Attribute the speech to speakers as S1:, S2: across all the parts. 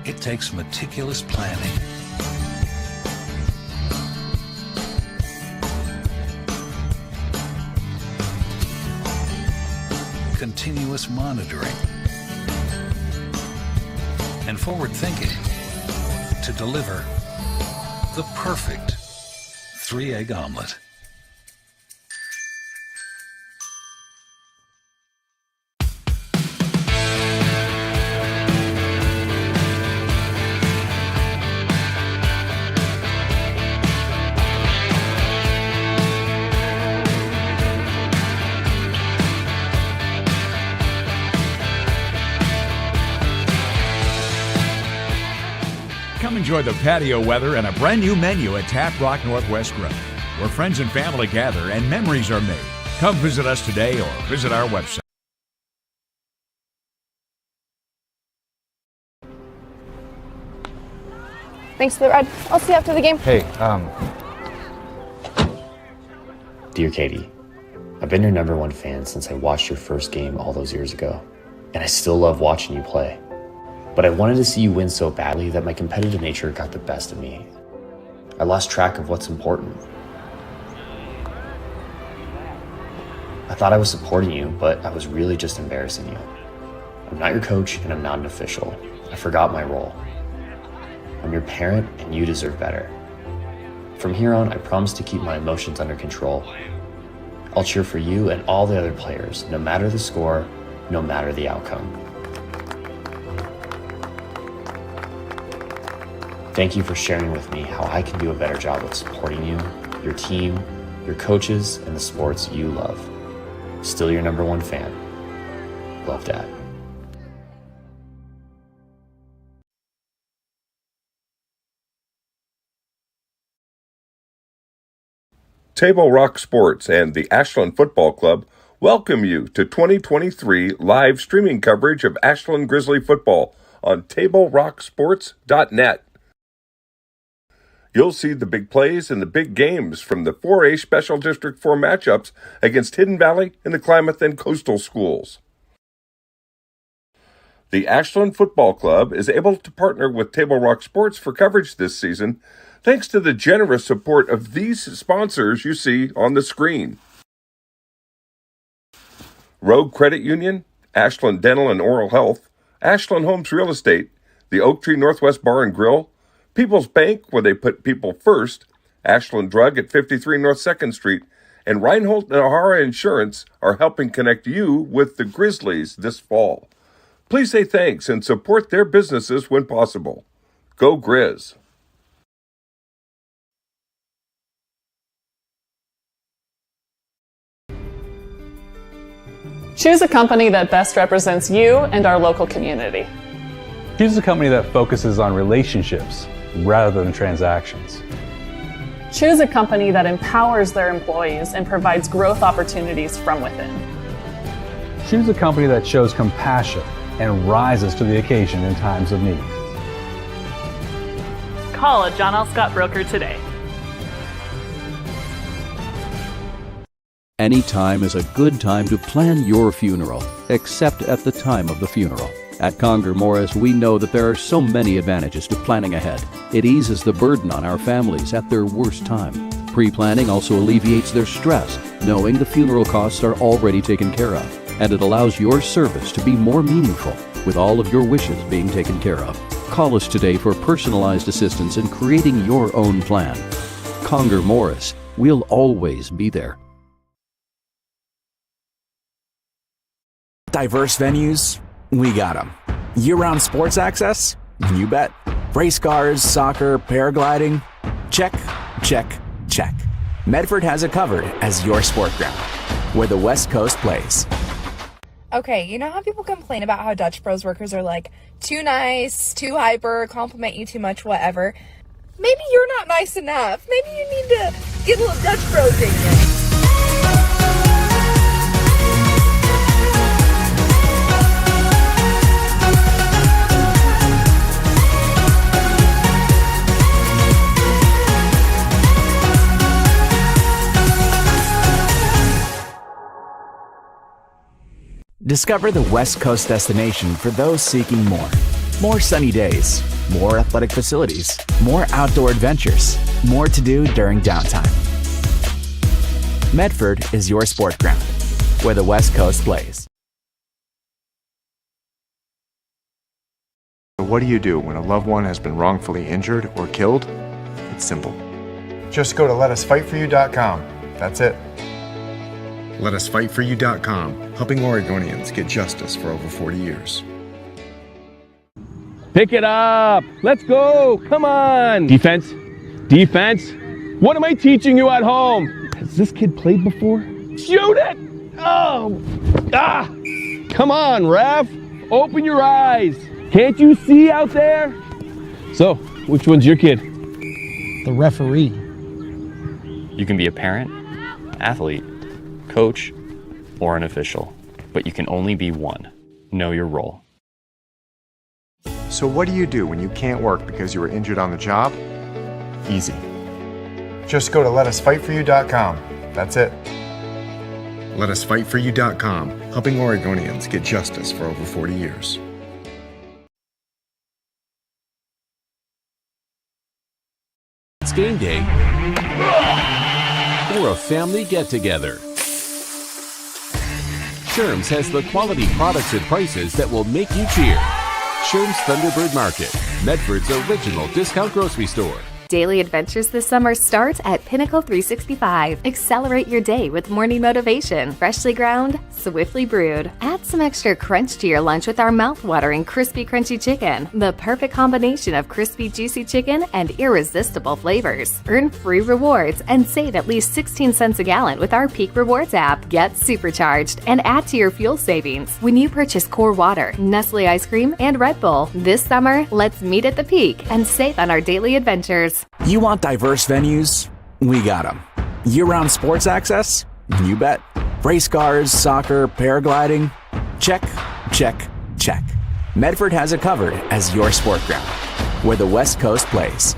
S1: it takes meticulous planning, continuous monitoring, and forward thinking to deliver the perfect 3-egg omelet.
S2: Come enjoy the patio weather and a brand new menu at Tap Rock Northwest Grill, where friends and family gather and memories are made. Come visit us today or visit our website.
S3: Thanks for the ride. I'll see you after the game.
S4: Hey,
S5: Dear Katie, I've been your #1 fan since I watched your first game all those years ago, and I still love watching you play. But I wanted to see you win so badly that my competitive nature got the best of me. I lost track of what's important. I thought I was supporting you, but I was really just embarrassing you. I'm not your coach and I'm not an official. I forgot my role. I'm your parent and you deserve better. From here on, I promise to keep my emotions under control. I'll cheer for you and all the other players, no matter the score, no matter the outcome. Thank you for sharing with me how I can do a better job of supporting you, your team, your coaches, and the sports you love. Still your #1 fan. Love, Dad.
S6: Table Rock Sports and the Ashland Football Club welcome you to 2023 live streaming coverage of Ashland Grizzly football on TableRockSports.net. You'll see the big plays and the big games from the 4A Special District 4 matchups against Hidden Valley and the Klamath and Coastal schools. The Ashland Football Club is able to partner with Table Rock Sports for coverage this season thanks to the generous support of these sponsors you see on the screen. Rogue Credit Union, Ashland Dental and Oral Health, Ashland Homes Real Estate, the Oak Tree Northwest Bar and Grill, People's Bank, where they put people first, Ashland Drug at 53 North 2nd Street, and Reinhold and O'Hara Insurance are helping connect you with the Grizzlies this fall. Please say thanks and support their businesses when possible. Go Grizz!
S7: Choose a company that best represents you and our local community.
S8: Choose a company that focuses on relationships rather than transactions.
S7: Choose a company that empowers their employees and provides growth opportunities from within.
S8: Choose a company that shows compassion and rises to the occasion in times of need.
S7: Call a John L. Scott broker today.
S9: Any time is a good time to plan your funeral, except at the time of the funeral. At Conger Morris, we know that there are so many advantages to planning ahead. It eases the burden on our families at their worst time. Pre-planning also alleviates their stress, knowing the funeral costs are already taken care of. And it allows your service to be more meaningful, with all of your wishes being taken care of. Call us today for personalized assistance in creating your own plan. Conger Morris, we'll always be there.
S10: Diverse venues? We got them. Year-round sports access? You bet. Race cars, soccer, paragliding? Check, check, check. Medford has it covered as your sport ground, where the West Coast plays.
S3: Okay, you know how people complain about how Dutch Bros workers are like too nice, too hyper, compliment you too much, whatever? Maybe you're not nice enough. Maybe you need to get a little Dutch Bros in you.
S10: Discover the West Coast destination for those seeking more. More sunny days, more athletic facilities, more outdoor adventures, more to do during downtime. Medford is your sport ground, where the West Coast plays.
S4: What do you do when a loved one has been wrongfully injured or killed? It's simple. Just go to letusfightforyou.com. That's it. Letusfightforyou.com, helping Oregonians get justice for over 40 years.
S11: Pick it up. Let's go. Come on. Defense. Defense. What am I teaching you at home? Has this kid played before? Shoot it. Oh. Ah. Come on, ref. Open your eyes. Can't you see out there? So, which one's your kid?
S12: The referee.
S13: You can be a parent, athlete, coach, or an official, but you can only be one. Know your role.
S4: So what do you do when you can't work because you were injured on the job? Easy. Just go to letusfightforyou.com. That's it. Letusfightforyou.com, helping Oregonians get justice for over 40 years.
S14: It's game day or a family get-together. Sherm's has the quality products and prices that will make you cheer. Sherm's Thunderbird Market, Medford's original discount grocery store.
S15: Daily adventures this summer start at Pinnacle 365. Accelerate your day with morning motivation. Freshly ground, swiftly brewed. Add some extra crunch to your lunch with our mouth-watering crispy crunchy chicken. The perfect combination of crispy juicy chicken and irresistible flavors. Earn free rewards and save at least 16 cents a gallon with our Peak Rewards app. Get supercharged and add to your fuel savings when you purchase Core Water, Nestle ice cream, and Red Bull. This summer, let's meet at the Peak and save on our daily adventures.
S10: You want diverse venues? We got them. Year-round sports access? You bet. Race cars, soccer, paragliding? Check, check, check. Medford has it covered as your sport ground, where the West Coast plays.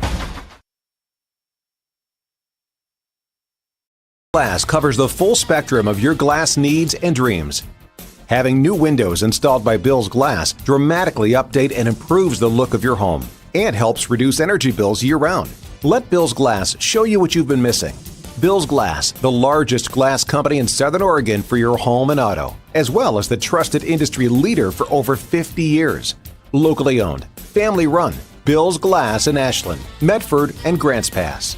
S16: Glass covers the full spectrum of your glass needs and dreams. Having new windows installed by Bill's Glass dramatically update and improves the look of your home and helps reduce energy bills year-round. Let Bill's Glass show you what you've been missing. Bill's Glass, the largest glass company in Southern Oregon for your home and auto, as well as the trusted industry leader for over 50 years. Locally owned, family run, Bill's Glass in Ashland, Medford, and Grants Pass.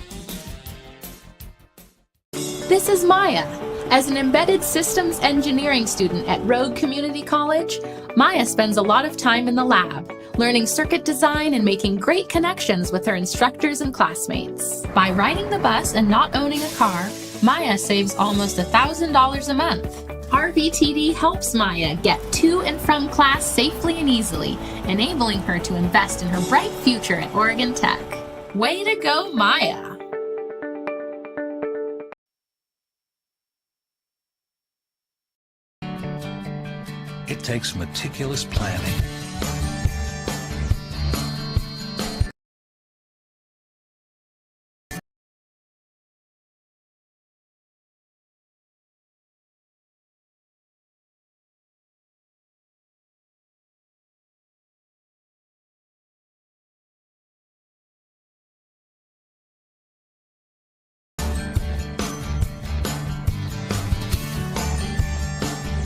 S17: This is Maya. As an embedded systems engineering student at Rogue Community College, Maya spends a lot of time in the lab, learning circuit design and making great connections with her instructors and classmates. By riding the bus and not owning a car, Maya saves almost $1,000 a month. RVTD helps Maya get to and from class safely and easily, enabling her to invest in her bright future at Oregon Tech. Way to go, Maya!
S1: It takes meticulous planning,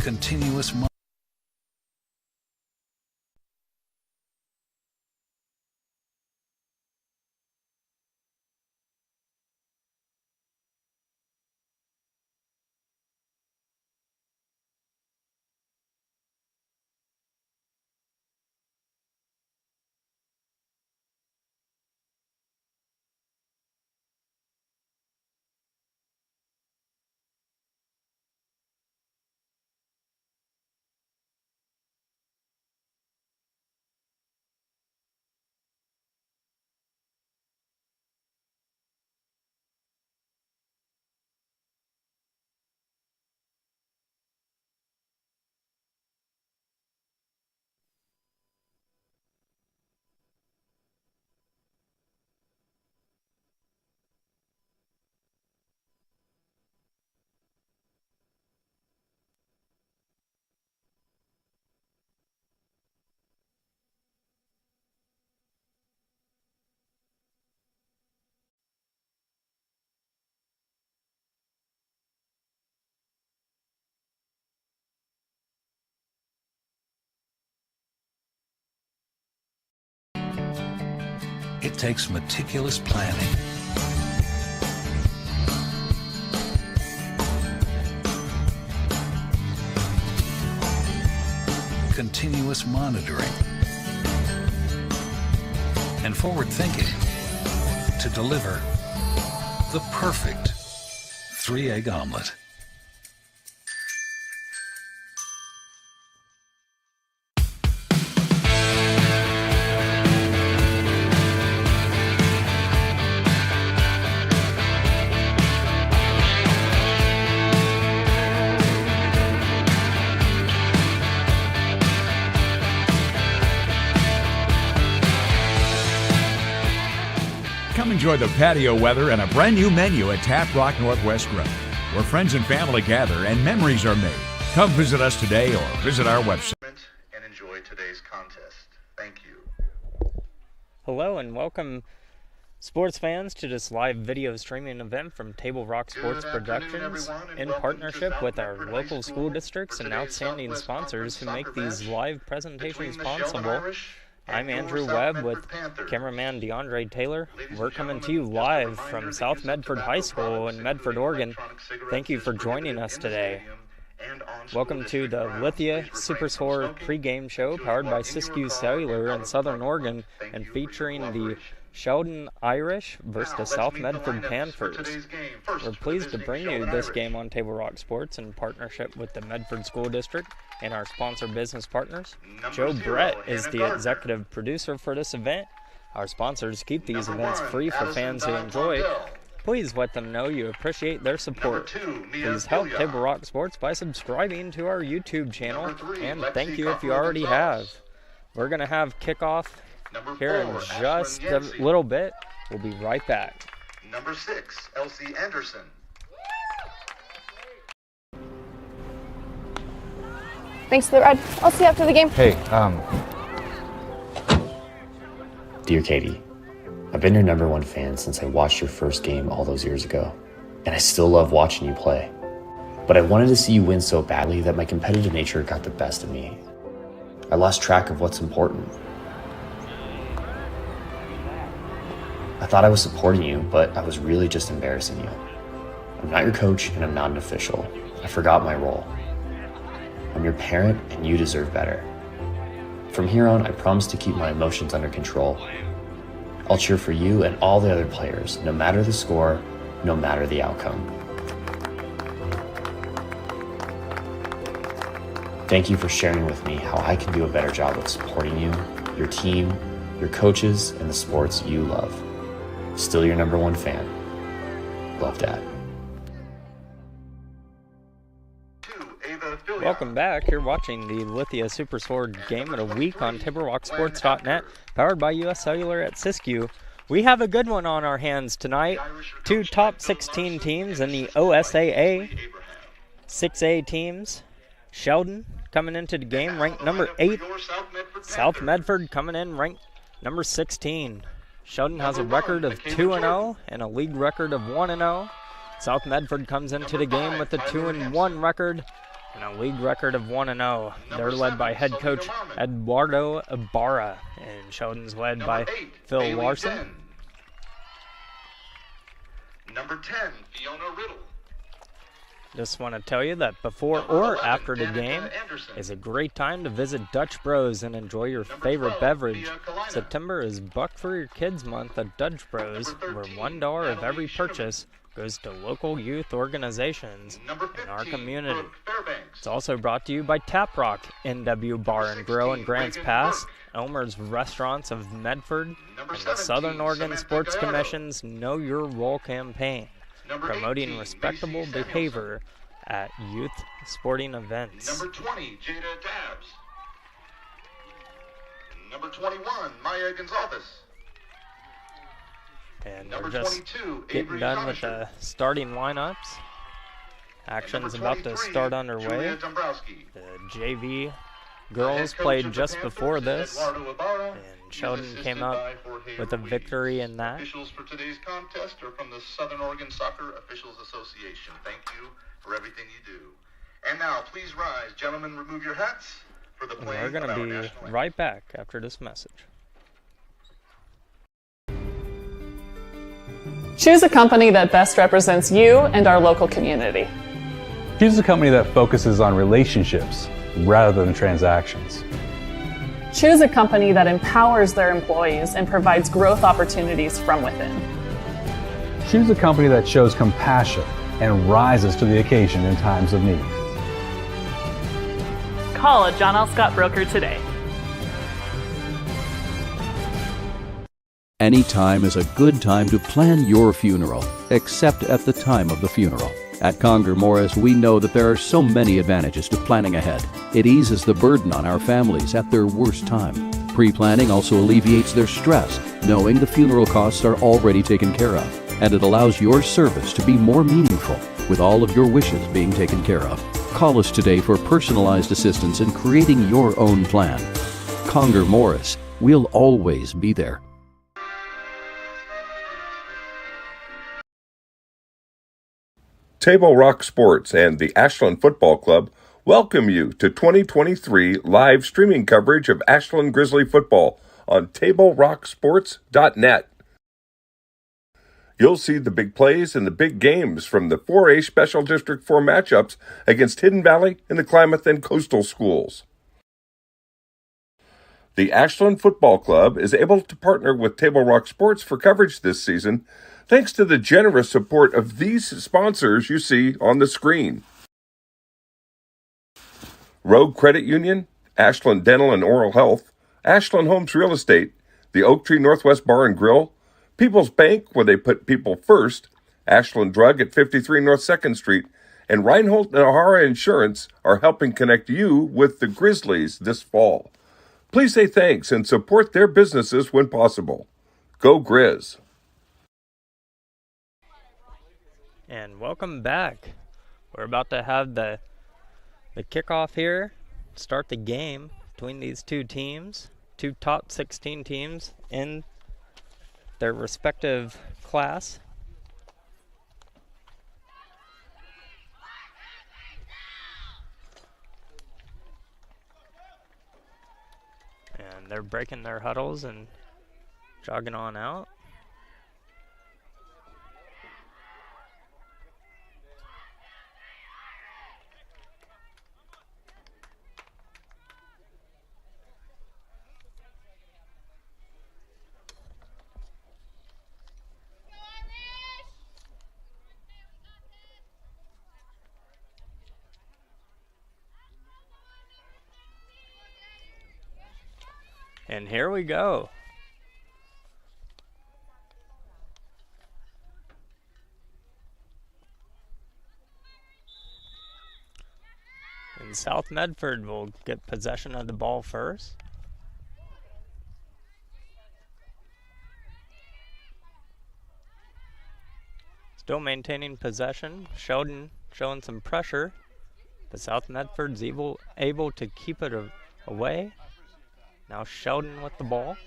S1: continuous It takes meticulous planning. Continuous monitoring. And forward thinking to deliver the perfect 3-egg omelet.
S2: Come enjoy the patio weather and a brand new menu at Tap Rock Northwest Grill, where friends and family gather and memories are made. Come visit us today or visit our website.
S18: And enjoy today's contest. Thank you.
S19: Hello and welcome, sports fans, to this live video streaming event from Table Rock Sports Productions in partnership with our local school districts and outstanding sponsors who make these live presentations possible. I'm Andrew Webb with cameraman DeAndre Taylor. We're coming to you live from South Medford High School in Medford, Oregon. Thank you for joining us today. Welcome to the Lithia Super Score pregame show powered by Siskiyou Cellular in Southern Oregon and featuring the Sheldon Irish versus the South Medford Panthers. We're pleased to bring you this game on Table Rock Sports in partnership with the Medford School District and our sponsor business partners. Joe Brett is the executive producer for this event. Our sponsors keep these events free for fans who enjoy. Please let them know you appreciate their support. Please help Table Rock Sports by subscribing to our YouTube channel, and thank you if you already have. We're going to have kickoff here in just a little bit. We'll be right back.
S18: Number 6, Elsie Anderson.
S3: Thanks for the ride. I'll see you after the game.
S4: Hey,
S5: Dear Katie, I've been your #1 fan since I watched your first game all those years ago, and I still love watching you play. But I wanted to see you win so badly that my competitive nature got the best of me. I lost track of what's important. I thought I was supporting you, but I was really just embarrassing you. I'm not your coach, and I'm not an official. I forgot my role. I'm your parent, and you deserve better. From here on, I promise to keep my emotions under control. I'll cheer for you and all the other players, no matter the score, no matter the outcome. Thank you for sharing with me how I can do a better job of supporting you, your team, your coaches, and the sports you love. Still your #1 fan. Love, Dad.
S19: Welcome back. You're watching the Lithia Super Sword Game of the Week on TableRockSports.net, powered by US Cellular at Siskiyou. We have a good one on our hands tonight. 2 top 16 teams in the OSAA. 6A teams. Sheldon coming into the game ranked number 8. South Medford coming in ranked number 16. Sheldon has a record of 2-0 and a league record of 1-0. South Medford comes into the game with a 2-1 record and a league record of 1-0. They're led by head coach Eduardo Ibarra, and Sheldon's led by Phil Larson.
S18: Number 10, Fiona Riddle.
S19: Just want to tell you that before or after the game is a great time to visit Dutch Bros and enjoy your favorite beverage. September is Buck for Your Kids Month at Dutch Bros, where $1 of every purchase goes to local youth organizations in our community. It's also brought to you by Tap Rock, NW Bar and Grill in Grants Pass, Elmer's Restaurants of Medford, and the Southern Oregon Sports Commission's Know Your Role campaign, promoting respectable behavior at youth sporting events.
S18: Number 20, Jada Dabbs. Number 21, Maya Gonzalez.
S19: And we're just getting done with the starting lineups. Action's about to start underway. The JV girls played just before this, and Sheldon came up with a victory in that.
S18: Officials for today's contest are from the Southern Oregon Soccer Officials Association. Thank you for everything you do. And now, please rise. Gentlemen, remove your hats for the playing.
S19: We're going to be right back after this message.
S7: Choose a company that best represents you and our local community.
S8: Choose a company that focuses on relationships rather than transactions.
S7: Choose a company that empowers their employees and provides growth opportunities from within.
S8: Choose a company that shows compassion and rises to the occasion in times of need.
S7: Call a John L. Scott broker today.
S9: Any time is a good time to plan your funeral, except at the time of the funeral. At Conger Morris, we know that there are so many advantages to planning ahead. It eases the burden on our families at their worst time. Pre-planning also alleviates their stress, knowing the funeral costs are already taken care of. And it allows your service to be more meaningful, with all of your wishes being taken care of. Call us today for personalized assistance in creating your own plan. Conger Morris, we'll always be there.
S6: Table Rock Sports and the Ashland Football Club welcome you to 2023 live streaming coverage of Ashland Grizzly football on TableRockSports.net. You'll see the big plays and the big games from the 4A Special District 4 matchups against Hidden Valley and the Klamath and Coastal schools. The Ashland Football Club is able to partner with Table Rock Sports for coverage this season thanks to the generous support of these sponsors you see on the screen. Rogue Credit Union, Ashland Dental and Oral Health, Ashland Homes Real Estate, the Oak Tree Northwest Bar and Grill, People's Bank, where they put people first, Ashland Drug at 53 North 2nd Street, and Reinhold and O'Hara Insurance are helping connect you with the Grizzlies this fall. Please say thanks and support their businesses when possible. Go Grizz!
S19: And welcome back. We're about to have the kickoff here, start the game between these two teams, two top 16 teams in their respective class. And they're breaking their huddles and jogging on out. And here we go. And South Medford will get possession of the ball first. Still maintaining possession. Sheldon showing some pressure. But South Medford's able to keep it away. Now Sheldon with the ball.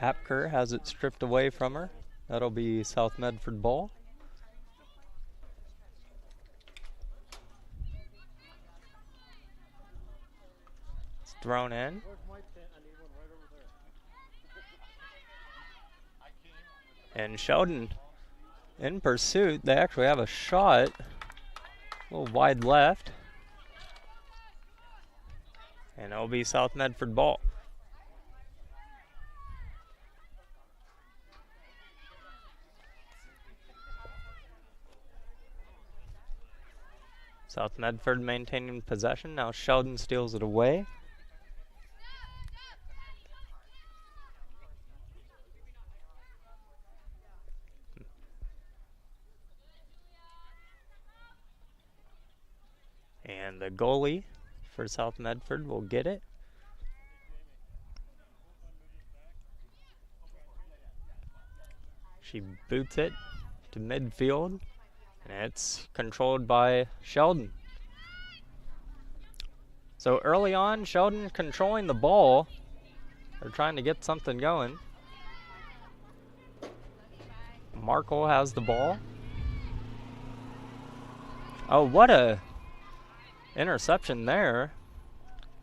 S19: Apker has it stripped away from her. That'll be South Medford ball. It's thrown in. And Sheldon in pursuit. They actually have a shot. A little wide left. And it'll be South Medford ball. South Medford maintaining possession. Now Sheldon steals it away. And the goalie for South Medford will get it. She boots it to midfield, and it's controlled by Sheldon. So early on, Sheldon controlling the ball. They're trying to get something going. Markle has the ball. Oh, what a interception there.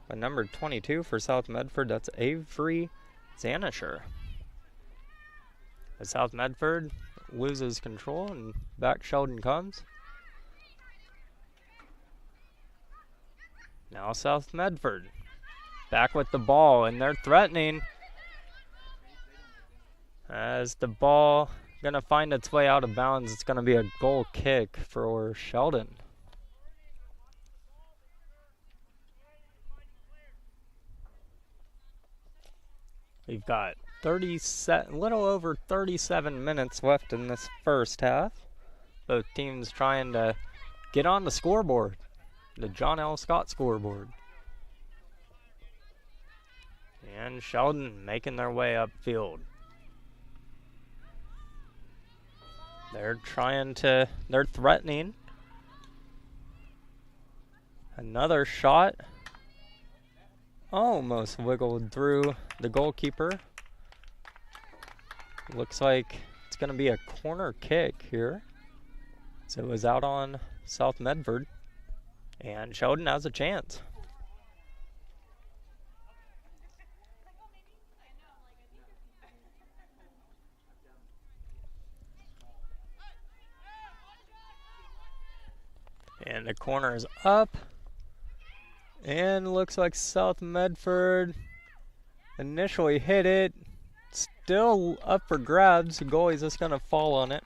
S19: By number 22 for South Medford, that's Avery Zanisher. As South Medford loses control and back Sheldon comes. Now South Medford back with the ball, and they're threatening as the ball gonna find its way out of bounds. It's gonna be a goal kick for Sheldon. We've got little over 37 minutes left in this first half. Both teams trying to get on the scoreboard, the John L. Scott scoreboard. And Sheldon making their way upfield. They're threatening. Another shot. Almost wiggled through the goalkeeper. Looks like it's going to be a corner kick here. So it was out on South Medford. And Sheldon has a chance. And the corner is up. And looks like South Medford initially hit it. Still up for grabs. The goalie's just going to fall on it.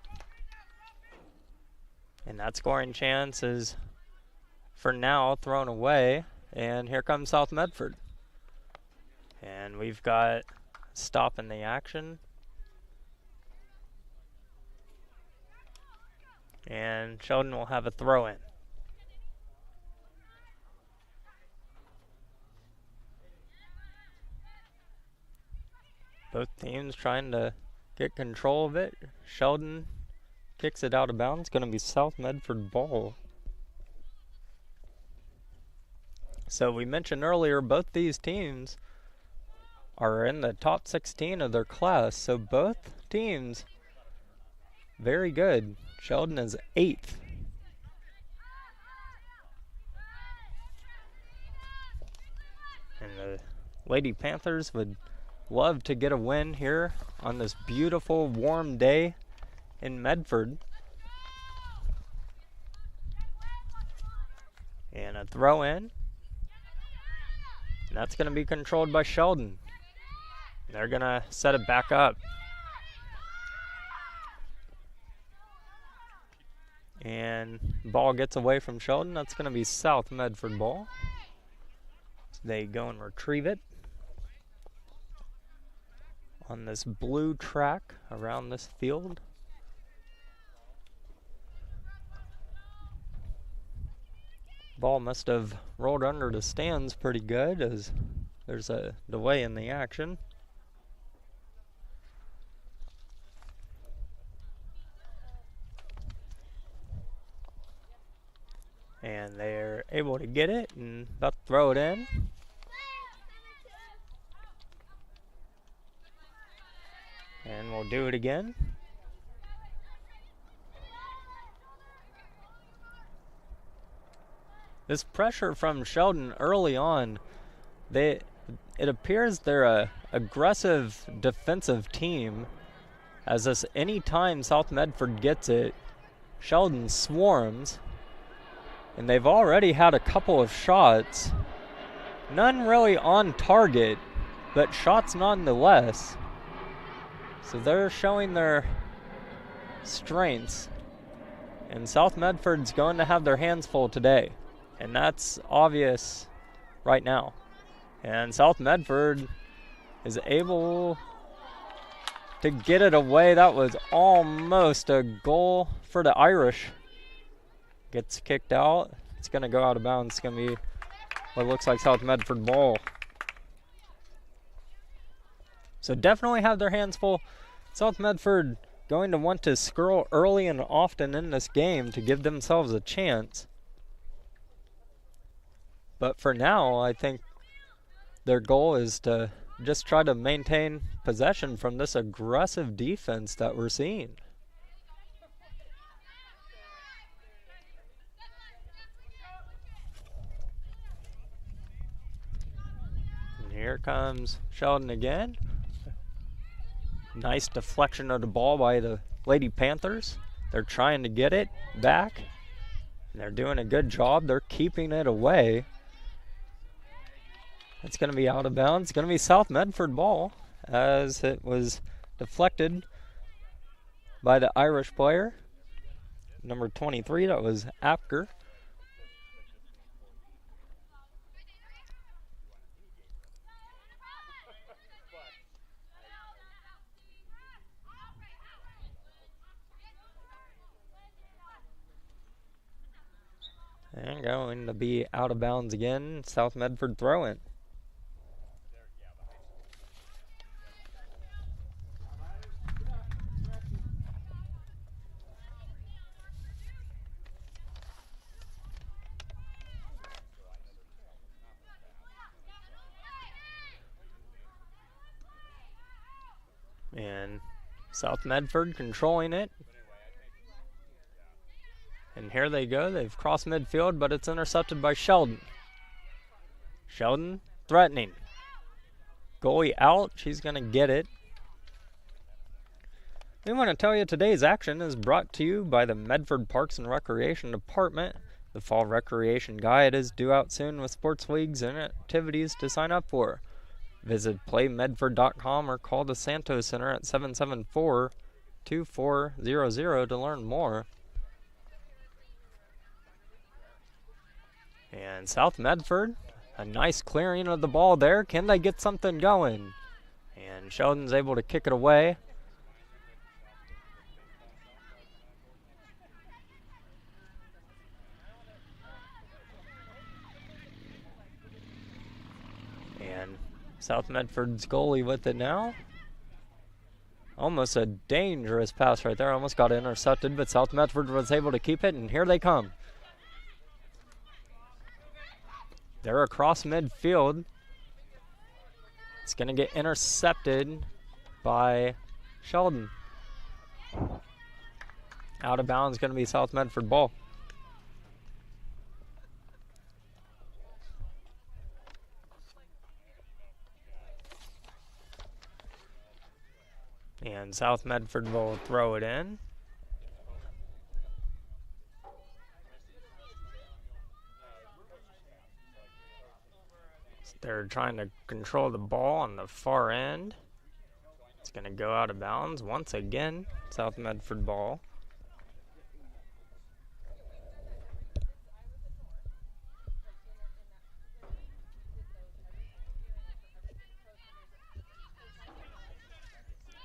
S19: And that scoring chance is, for now, thrown away. And here comes South Medford. And we've got stop in the action. And Sheldon will have a throw in. Both teams trying to get control of it. Sheldon kicks it out of bounds. Going to be South Medford ball. So we mentioned earlier, both these teams are in the top 16 of their class. So both teams very good. Sheldon is 8th. And the Lady Panthers would love to get a win here on this beautiful warm day in Medford. And a throw in. And that's going to be controlled by Sheldon. They're going to set it back up. And ball gets away from Sheldon. That's going to be South Medford ball. So they go and retrieve it on this blue track around this field. Ball must have rolled under the stands pretty good, as there's a delay in the action. And they're able to get it and about to throw it in. And we'll do it again. This pressure from Sheldon early on, it appears they're a aggressive defensive team, as this anytime South Medford gets it, Sheldon swarms. And they've already had a couple of shots, none really on target, but shots nonetheless. So they're showing their strengths. And South Medford's going to have their hands full today. And that's obvious right now. And South Medford is able to get it away. That was almost a goal for the Irish. Gets kicked out. It's going to go out of bounds. It's going to be what looks like South Medford ball. So definitely have their hands full. South Medford going to want to scroll early and often in this game to give themselves a chance. But for now, I think their goal is to just try to maintain possession from this aggressive defense that we're seeing. comes Sheldon again. Nice deflection of the ball by the Lady Panthers. They're trying to get it back. And they're doing a good job. They're keeping it away. It's going to be out of bounds. It's going to be South Medford ball as it was deflected by the Irish player. Number 23, that was Apker. And going to be out of bounds again. South Medford throw in. And South Medford controlling it. And here they go. They've crossed midfield, but it's intercepted by Sheldon. Sheldon threatening. Goalie out. She's going to get it. We want to tell you today's action is brought to you by the Medford Parks and Recreation Department. The Fall Recreation Guide is due out soon with sports leagues and activities to sign up for. Visit playmedford.com or call the Santos Center at 774-2400 to learn more. And South Medford, a nice clearing of the ball there. Can they get something going? And Sheldon's able to kick it away. And South Medford's goalie with it now. Almost a dangerous pass right there. Almost got intercepted, but South Medford was able to keep it, and here they come. They're across midfield. It's going to get intercepted by Sheldon. Out of bounds, going to be South Medford ball. And South Medford will throw it in. They're trying to control the ball on the far end. It's going to go out of bounds once again. South Medford ball.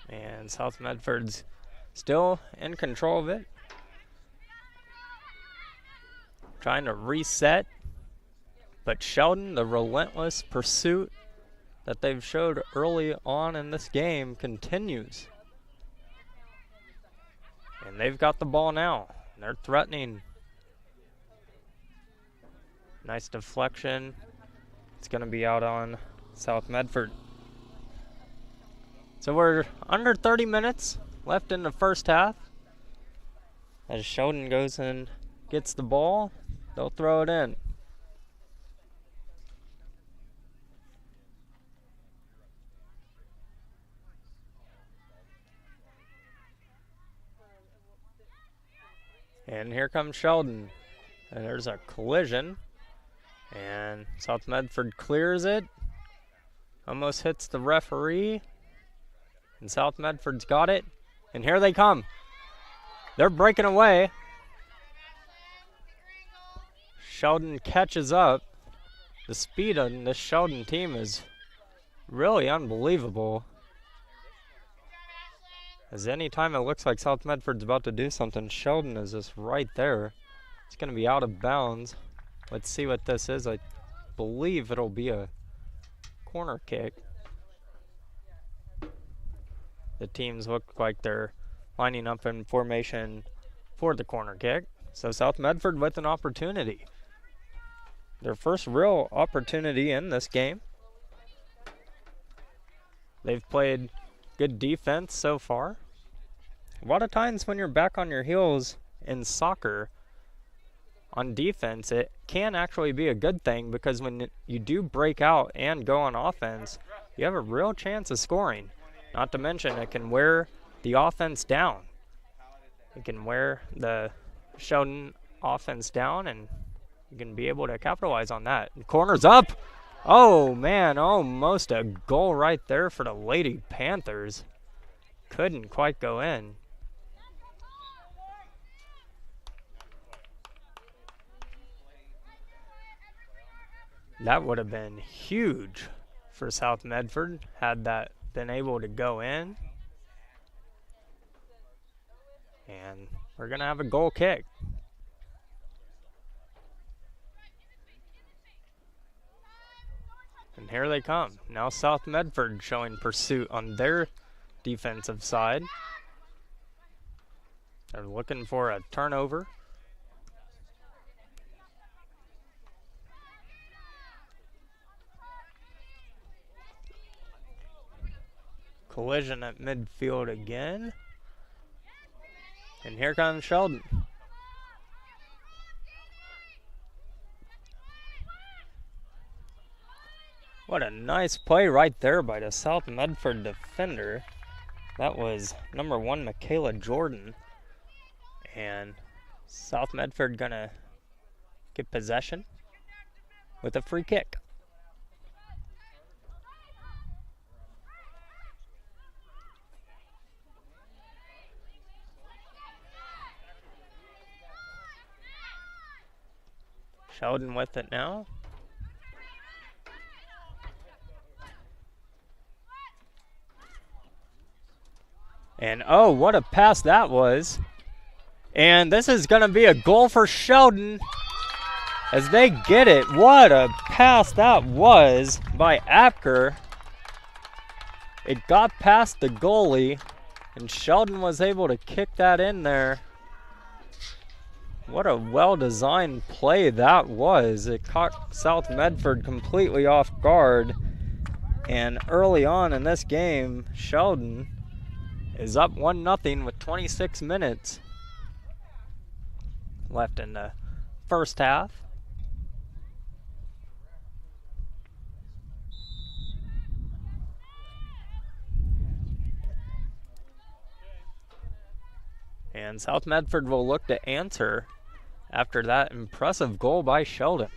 S19: And South Medford's still in control of it. Trying to reset. But Sheldon, the relentless pursuit that they've showed early on in this game continues. And they've got the ball now. They're threatening. Nice deflection. It's going to be out on South Medford. So we're under 30 minutes left in the first half. As Sheldon goes and gets the ball, they'll throw it in. And here comes Sheldon. And there's a collision. And South Medford clears it. Almost hits the referee. And South Medford's got it. And here they come. They're breaking away. Sheldon catches up. The speed on this Sheldon team is really unbelievable. As any time it looks like South Medford's about to do something, Sheldon is just right there. It's going to be out of bounds. Let's see what this is. I believe it'll be a corner kick. The teams look like they're lining up in formation for the corner kick. So South Medford with an opportunity. Their first real opportunity in this game. They've played good defense so far. A lot of times when you're back on your heels in soccer, on defense, it can actually be a good thing because when you do break out and go on offense, you have a real chance of scoring. Not to mention, it can wear the offense down. It can wear the Sheldon offense down, and you can be able to capitalize on that. Corner's up. Oh, man, almost a goal right there for the Lady Panthers. Couldn't quite go in. That would have been huge for South Medford had that been able to go in. And we're going to have a goal kick. And here they come. Now South Medford showing pursuit on their defensive side. They're looking for a turnover. Collision at midfield again. And here comes Sheldon. What a nice play right there by the South Medford defender. That was number 1, Michaela Jordan. And South Medford gonna get possession with a free kick. Sheldon with it now. And oh, what a pass that was. And this is going to be a goal for Sheldon as they get it. What a pass that was by Apker. It got past the goalie, and Sheldon was able to kick that in there. What a well-designed play that was. It caught South Medford completely off guard. And early on in this game, Sheldon is up 1-0 with 26 minutes left in the first half. And South Medford will look to answer after that impressive goal by Sheldon.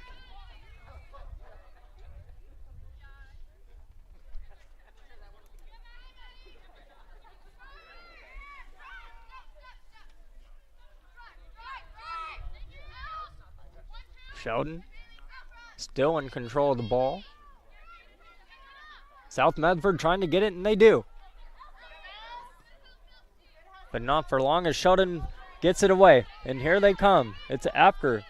S19: Sheldon still in control of the ball. South Medford trying to get it, and they do. But not for long as Sheldon gets it away. And here they come. It's Apker.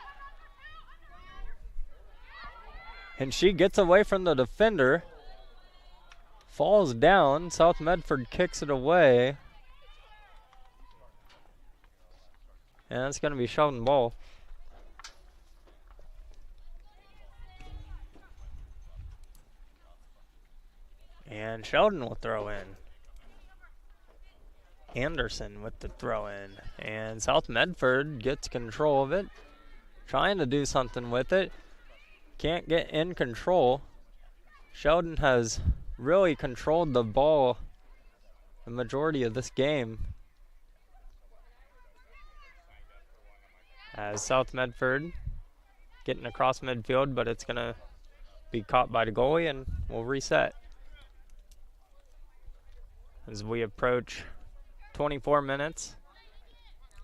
S19: And she gets away from the defender. Falls down. South Medford kicks it away. And it's going to be Sheldon ball. And Sheldon will throw in. Anderson with the throw in. And South Medford gets control of it. Trying to do something with it. Can't get in control. Sheldon has really controlled the ball the majority of this game. As South Medford getting across midfield, but it's going to be caught by the goalie and we'll reset. As we approach 24 minutes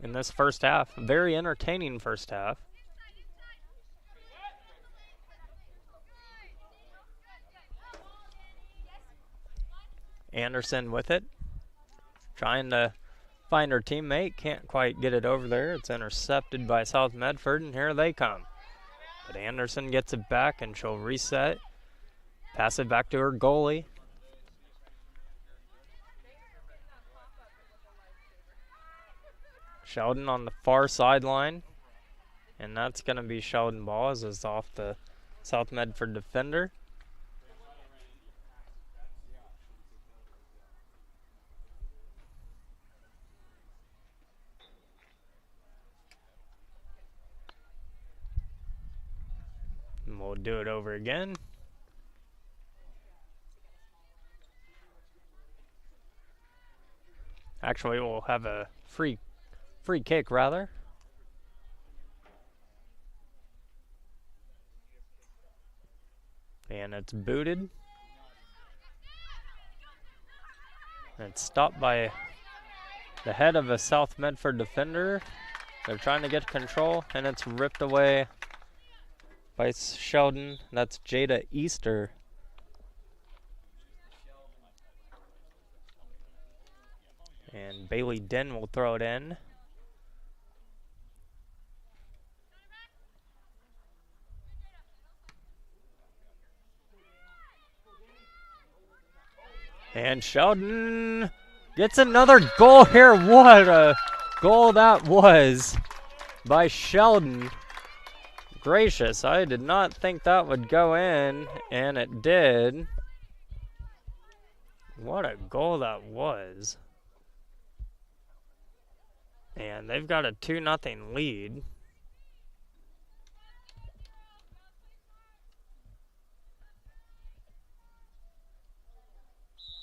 S19: in this first half. Very entertaining first half. Anderson with it. Trying to find her teammate. Can't quite get it over there. It's intercepted by South Medford, and here they come. But Anderson gets it back, and she'll reset. Pass it back to her goalie. Sheldon on the far sideline. And that's going to be Sheldon ball as it's off the South Medford defender. And we'll do it over again. Actually, we'll have a free kick, rather. And it's booted. And it's stopped by the head of a South Medford defender. They're trying to get control, and it's ripped away by Sheldon. That's Jada Easter. And Bailey Den will throw it in. And Sheldon gets another goal here. What a goal that was by Sheldon. Gracious, I did not think that would go in, and it did. What a goal that was. And they've got a 2-0 lead.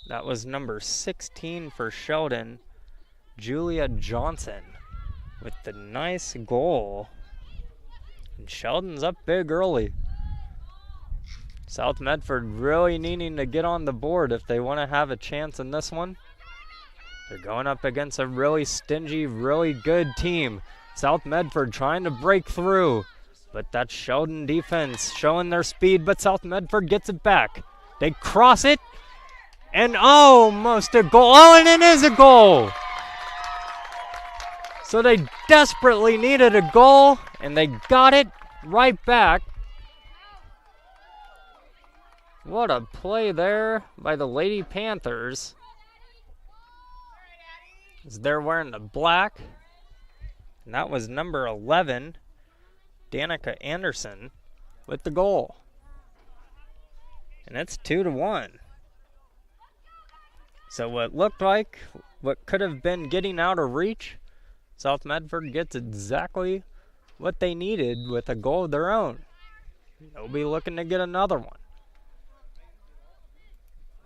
S19: That was number 16 for Sheldon, Julia Johnson, with the nice goal. And Sheldon's up big early. South Medford really needing to get on the board if they want to have a chance in this one. They're going up against a really stingy, really good team. South Medford trying to break through, but that Sheldon defense showing their speed, but South Medford gets it back. They cross it, and almost a goal. Oh, and it is a goal! So they desperately needed a goal, and they got it right back. What a play there by the Lady Panthers. As they're wearing the black. And that was number 11, Danica Anderson, with the goal. And it's 2-1. So what looked like what could have been getting out of reach, South Medford gets exactly what they needed with a goal of their own. They'll be looking to get another one.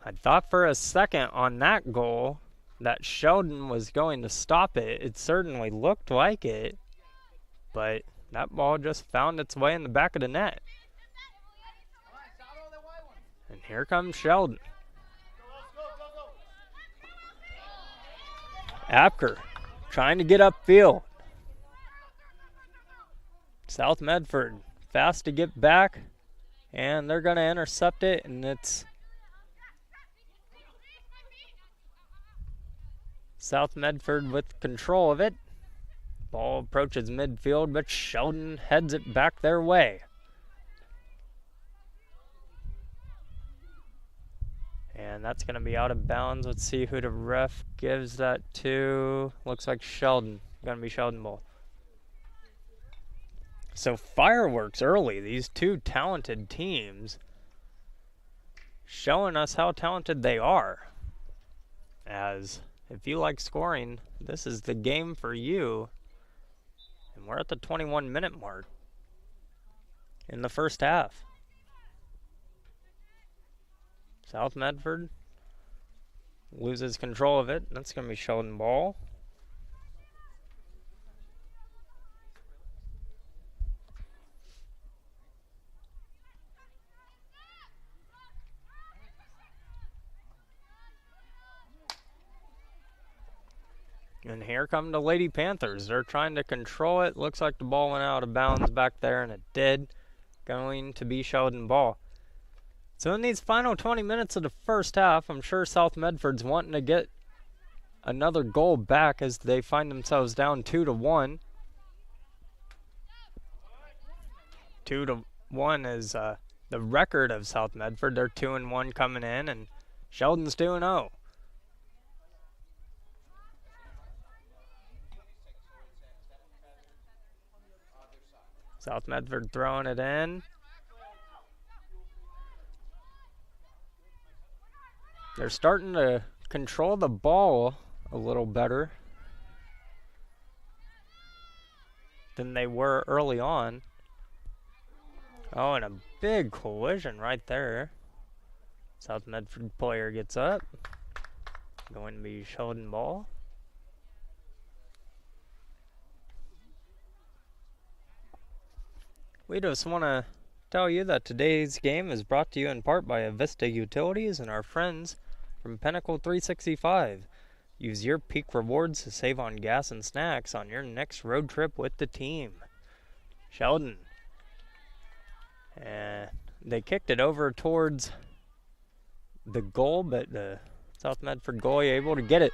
S19: I thought for a second on that goal that Sheldon was going to stop it. It certainly looked like it, but that ball just found its way in the back of the net. And here comes Sheldon. Apker trying to get upfield. South Medford fast to get back, and they're going to intercept it, and it's South Medford with control of it. Ball approaches midfield, but Sheldon heads it back their way. And that's going to be out of bounds. Let's see who the ref gives that to. Looks like Sheldon. Going to be Sheldon ball. So fireworks early. These two talented teams showing us how talented they are. As if you like scoring, this is the game for you. And we're at the 21-minute mark in the first half. South Medford loses control of it. That's going to be Sheldon ball. And here come the Lady Panthers. They're trying to control it. Looks like the ball went out of bounds back there, and it did. Going to be Sheldon ball. So in these final 20 minutes of the first half, I'm sure South Medford's wanting to get another goal back as they find themselves down 2-1. 2-1 is the record of South Medford. They're 2-1 coming in, and Sheldon's 2-0. South Medford throwing it in. They're starting to control the ball a little better than they were early on. Oh, and a big collision right there. South Medford player gets up. Going to be Sheldon ball. We just want to tell you that today's game is brought to you in part by Avista Utilities and our friends from Pinnacle 365. Use your peak rewards to save on gas and snacks on your next road trip with the team. Sheldon. And they kicked it over towards the goal, but the South Medford goalie able to get it.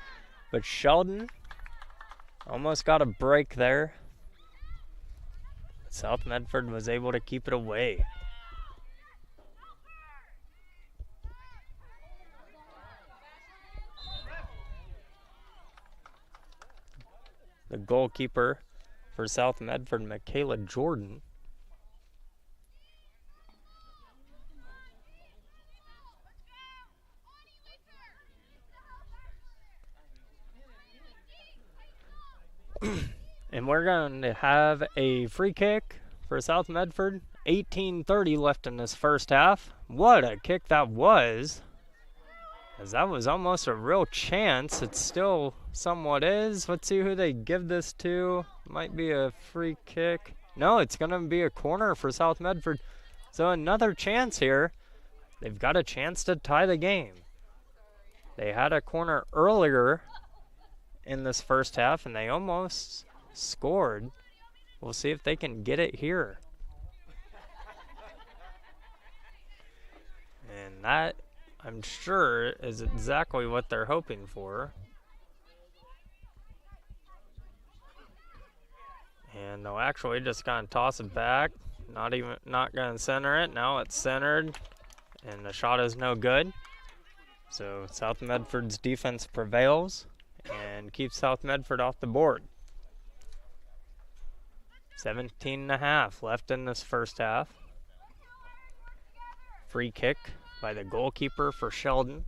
S19: But Sheldon almost got a break there. South Medford was able to keep it away. The goalkeeper for South Medford, Michaela Jordan. And we're going to have a free kick for South Medford. 18:30 left in this first half. What a kick that was. As that was almost a real chance. It still somewhat is. Let's see who they give this to. Might be a free kick. No, it's going to be a corner for South Medford. So another chance here. They've got a chance to tie the game. They had a corner earlier in this first half, and they almost scored. We'll see if they can get it here. And that, I'm sure, is exactly what they're hoping for. And they'll actually just kind of toss it back. Not going to center it. Now it's centered, and the shot is no good. So South Medford's defense prevails and keeps South Medford off the board. 17.5 left in this first half. Free kick by the goalkeeper for Sheldon.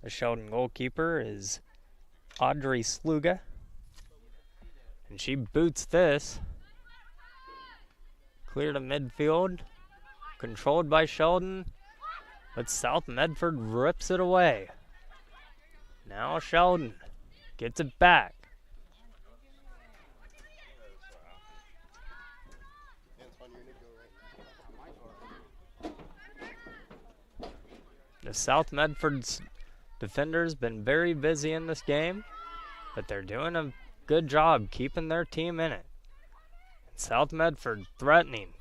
S19: The Sheldon goalkeeper is Audrey Sluga. And she boots this. Clear to midfield. Controlled by Sheldon. But South Medford rips it away. Now Sheldon gets it back. The South Medford's defenders been very busy in this game, but they're doing a good job keeping their team in it. South Medford threatening.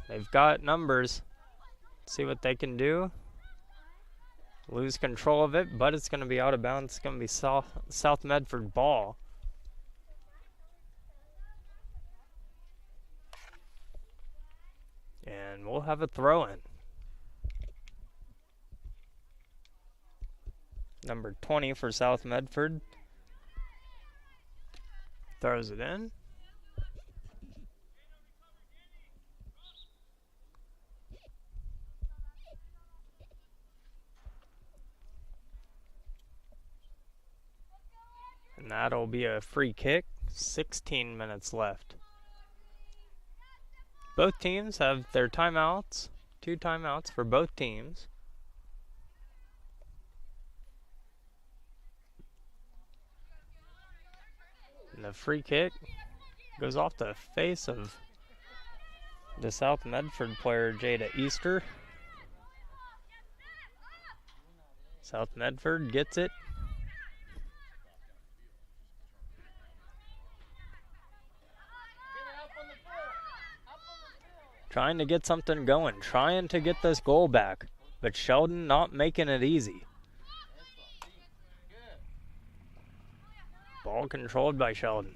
S19: They've got numbers. See what they can do. Lose control of it, but it's going to be out of bounds. It's going to be South Medford ball. And we'll have a throw-in. Number 20 for South Medford. Throws it in. And that'll be a free kick. 16 minutes left. Both teams have their timeouts. 2 timeouts for both teams. And the free kick goes off the face of the South Medford player, Jada Easter. South Medford gets it. Trying to get something going, trying to get this goal back, but Sheldon not making it easy. Ball controlled by Sheldon.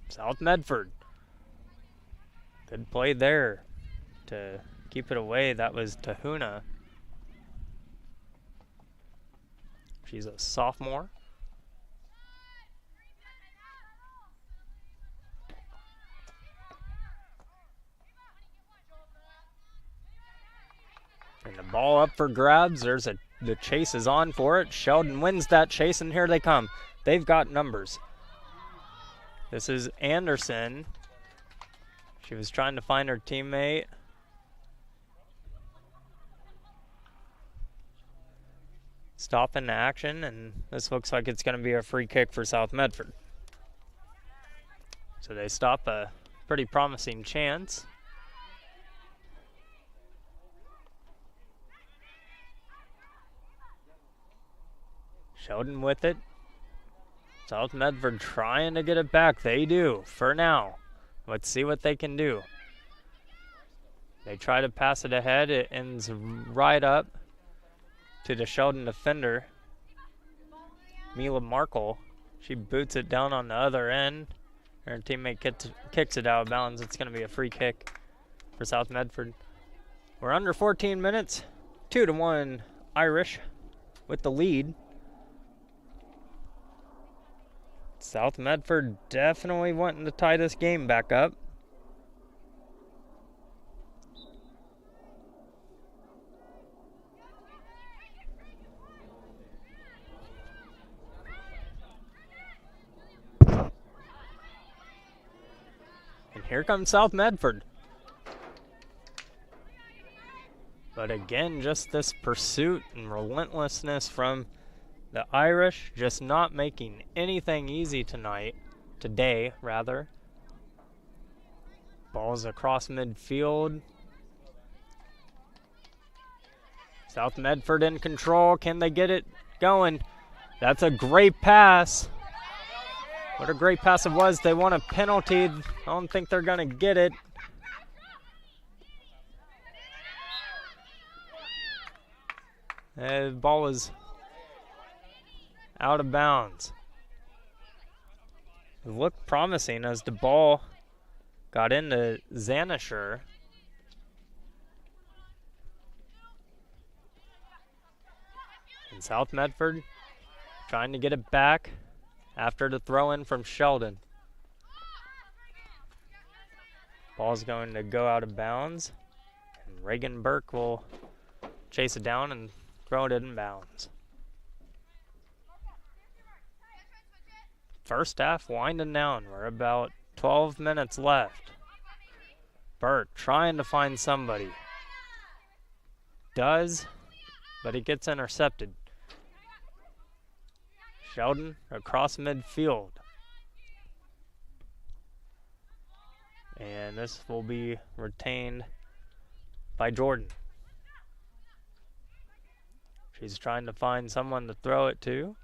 S19: South Medford. Good play there to keep it away. That was Tahuna. She's a sophomore. And the ball up for grabs. The chase is on for it. Sheldon wins that chase, and here they come. They've got numbers. This is Anderson. She was trying to find her teammate. Stop in action, and this looks like it's going to be a free kick for South Medford. So they stop a pretty promising chance. Sheldon with it. South Medford trying to get it back. They do, for now. Let's see what they can do. They try to pass it ahead. It ends right up to the Sheldon defender, Mila Markle. She boots it down on the other end. Her teammate kicks it out of bounds. It's going to be a free kick for South Medford. We're under 14 minutes. 2-1 Irish with the lead. South Medford definitely wanting to tie this game back up. And here comes South Medford. But again, just this pursuit and relentlessness from the Irish, just not making anything easy today. Ball's across midfield. South Medford in control. Can they get it going? That's a great pass. What a great pass it was. They want a penalty. I don't think they're going to get it. The ball was out of bounds. It looked promising as the ball got into Zanisher. And South Medford trying to get it back after the throw in from Sheldon. Ball's going to go out of bounds. And Reagan Burke will chase it down and throw it in bounds. First half winding down. We're about 12 minutes left. Burke trying to find somebody. Does, but he gets intercepted. Sheldon across midfield. And this will be retained by Jordan. She's trying to find someone to throw it to.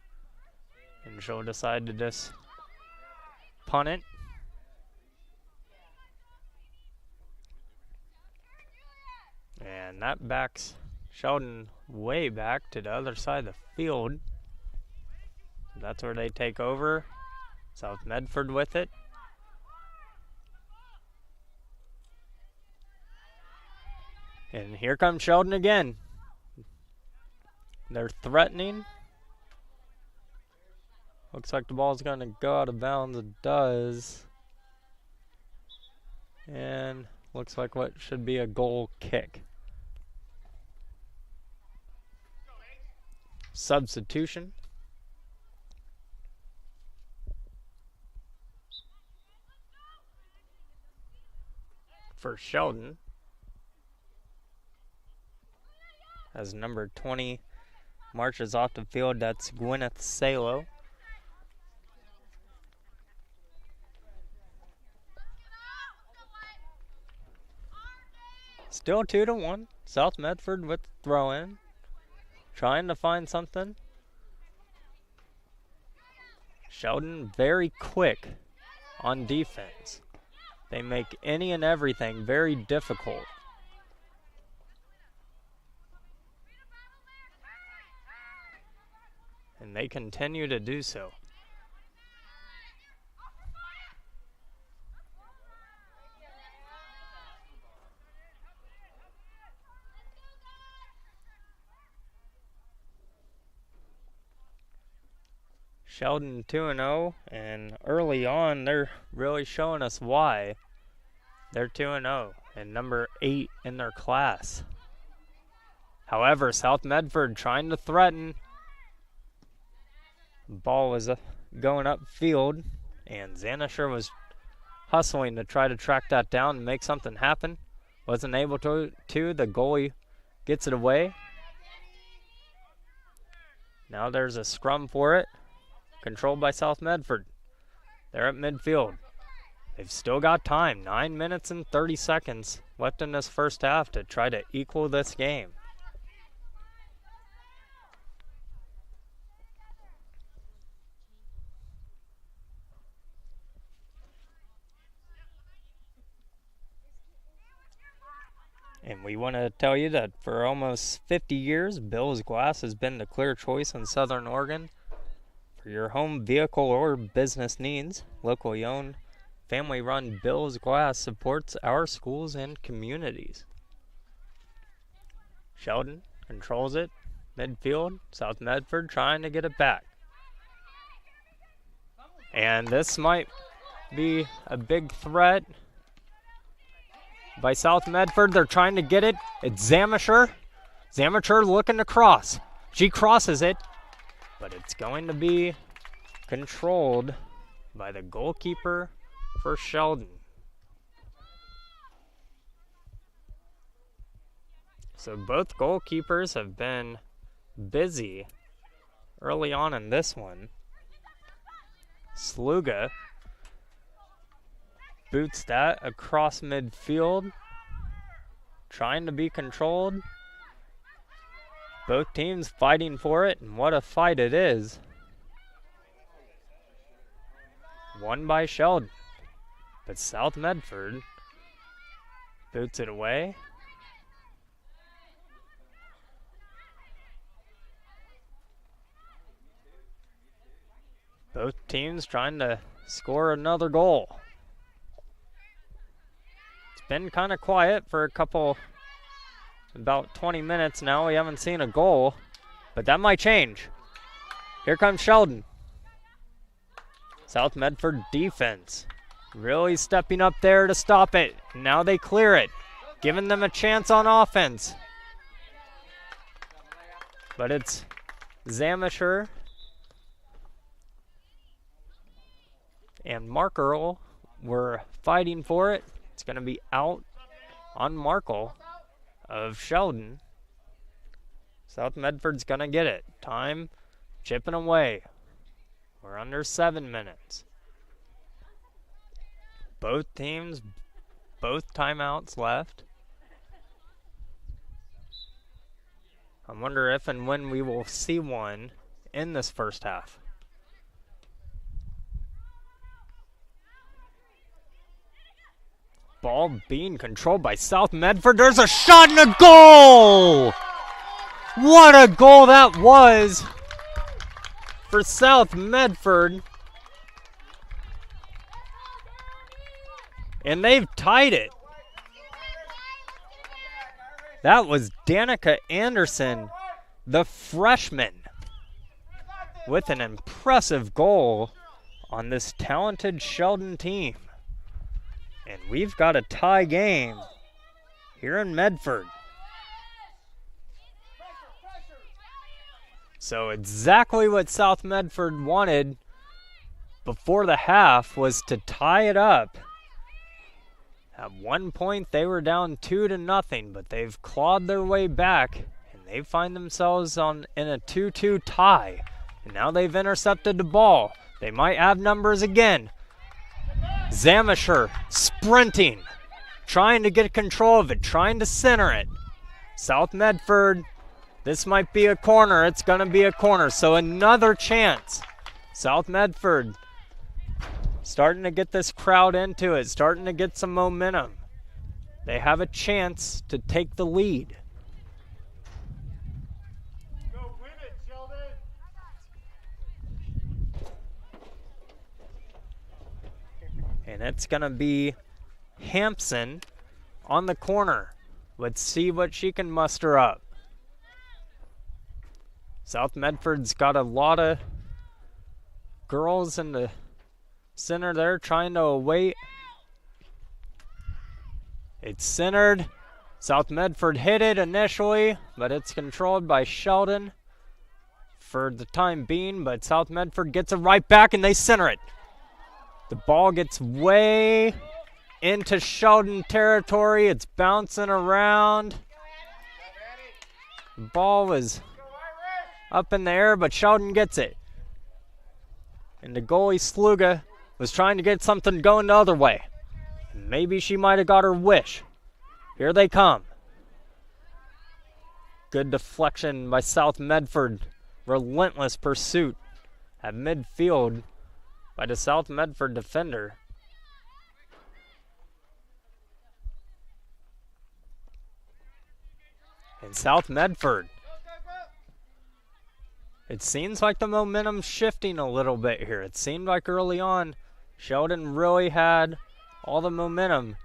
S19: And she'll decide to just punt it. And that backs Sheldon way back to the other side of the field. That's where they take over. South Medford with it. And here comes Sheldon again. They're threatening. Looks like the ball's going to go out of bounds. It does. And looks like what should be a goal kick. Substitution. For Sheldon. As number 20 marches off the field, that's Gwyneth Salo. Still 2-1. South Medford with the throw in. Trying to find something. Sheldon very quick on defense. They make any and everything very difficult. And they continue to do so. Sheldon 2-0, and early on they're really showing us why. They're 2-0 and number 8 in their class. However, South Medford trying to threaten. Ball was going upfield, and Zanisher was hustling to try to track that down and make something happen. Wasn't able to. The goalie gets it away. Now there's a scrum for it. Controlled by South Medford. They're at midfield. They've still got time, 9 minutes and 30 seconds left in this first half to try to equal this game. And we want to tell you that for almost 50 years, Bill's Glass has been the clear choice in Southern Oregon for your home, vehicle, or business needs. Locally owned, family-run Bill's Glass supports our schools and communities. Sheldon controls it, midfield, South Medford trying to get it back. And this might be a big threat by South Medford. They're trying to get it. It's Zamisher. Zamisher looking to cross. She crosses it, but it's going to be controlled by the goalkeeper for Sheldon. So both goalkeepers have been busy early on in this one. Sluga boots that across midfield, trying to be controlled. Both teams fighting for it, and what a fight it is. Won by Sheldon, but South Medford boots it away. Both teams trying to score another goal. Been kind of quiet for about 20 minutes now. We haven't seen a goal, but that might change. Here comes Sheldon. South Medford defense really stepping up there to stop it. Now they clear it, giving them a chance on offense. But it's Zamisher and Mark Earl were fighting for it. It's going to be out on Markle of Sheldon. South Medford's going to get it. Time chipping away. We're under 7 minutes. Both teams, both timeouts left. I wonder if and when we will see one in this first half. Ball being controlled by South Medford. There's a shot and a goal! What a goal that was for South Medford. And they've tied it. That was Danica Anderson, the freshman, with an impressive goal on this talented Sheldon team. And we've got a tie game here in Medford. So exactly what South Medford wanted before the half was to tie it up. At one point they were down 2-0, but they've clawed their way back and they find themselves in a 2-2 tie. And now they've intercepted the ball. They might have numbers again. Zamisher sprinting, trying to get control of it, trying to center it. South Medford, this might be a corner. It's going to be a corner. So another chance. South Medford starting to get this crowd into it, starting to get some momentum. They have a chance to take the lead.
S20: Go win it, Sheldon.
S19: And it's going to be Hampson on the corner. Let's see what she can muster up. South Medford's got a lot of girls in the center there trying to await. It's centered. South Medford hit it initially, but it's controlled by Sheldon for the time being. But South Medford gets it right back and they center it. The ball gets way into Sheldon territory. It's bouncing around. The ball was up in the air, but Sheldon gets it. And the goalie Sluga was trying to get something going the other way. Maybe she might have got her wish. Here they come. Good deflection by South Medford. Relentless pursuit at midfield by the South Medford defender. And South Medford. It seems like the momentum's shifting a little bit here. It seemed like early on Sheldon really had all the momentum,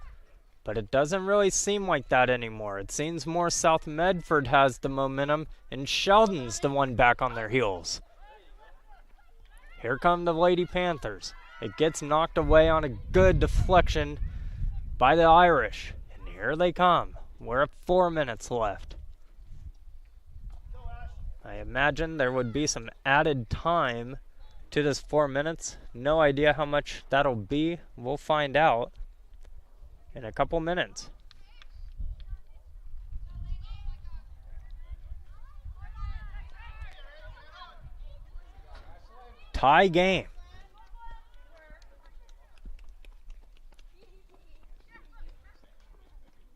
S19: but it doesn't really seem like that anymore. It seems more South Medford has the momentum and Sheldon's the one back on their heels. Here come the Lady Panthers. It gets knocked away on a good deflection by the Irish. And here they come. We're at 4 minutes left. I imagine there would be some added time to this 4 minutes. No idea how much that'll be. We'll find out in a couple minutes. Tie game.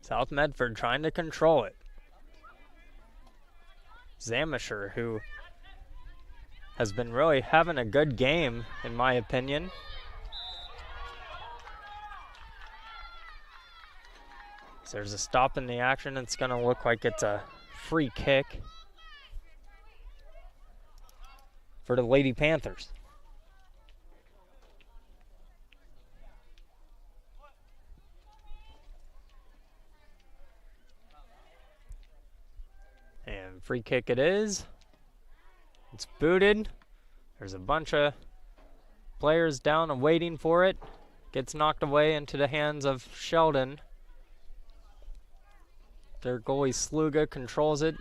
S19: South Medford trying to control it. Zamisher, who has been really having a good game, in my opinion. So there's a stop in the action. It's going to look like it's a free kick for the Lady Panthers. And free kick it is. It's booted. There's a bunch of players down and waiting for it. Gets knocked away into the hands of Sheldon. Their goalie Sluga controls it.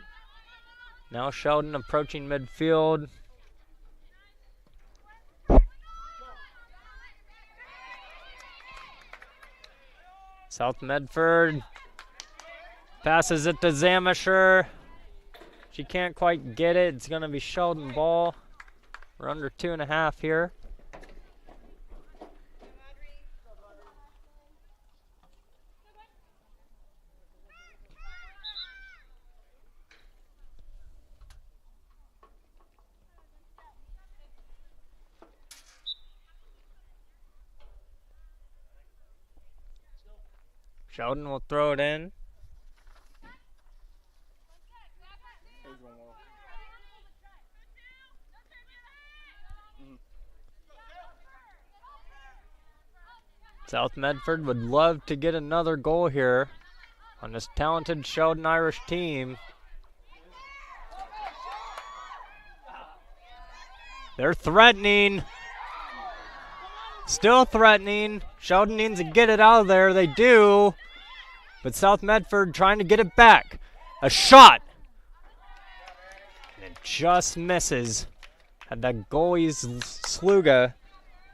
S19: Now Sheldon approaching midfield. South Medford passes it to Zamisher. She can't quite get it. It's going to be Sheldon ball. We're under 2.5 here. Sheldon will throw it in. South Medford would love to get another goal here on this talented Sheldon Irish team. They're threatening. Still threatening. Sheldon needs to get it out of there. They do. But South Medford trying to get it back. A shot. And it just misses. Had that goalie's Sluga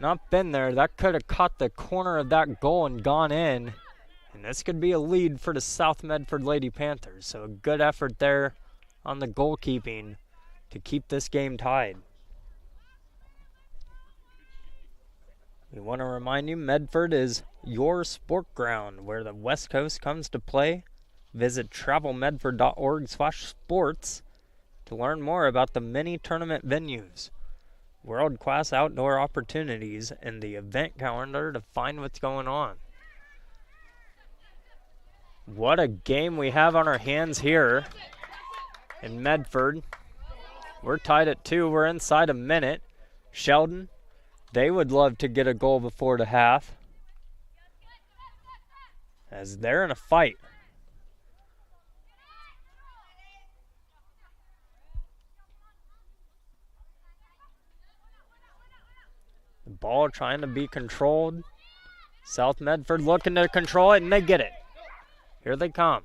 S19: not been there, that could have caught the corner of that goal and gone in. And this could be a lead for the South Medford Lady Panthers. So a good effort there on the goalkeeping to keep this game tied. We want to remind you, Medford is your sport ground where the West Coast comes to play. Visit travelmedford.org/sports to learn more about the many tournament venues, world-class outdoor opportunities, and the event calendar to find what's going on. What a game we have on our hands here in Medford. We're tied at 2. We're inside a minute. Sheldon, they would love to get a goal before the half, as they're in a fight. The ball trying to be controlled. South Medford looking to control it, and they get it. Here they come.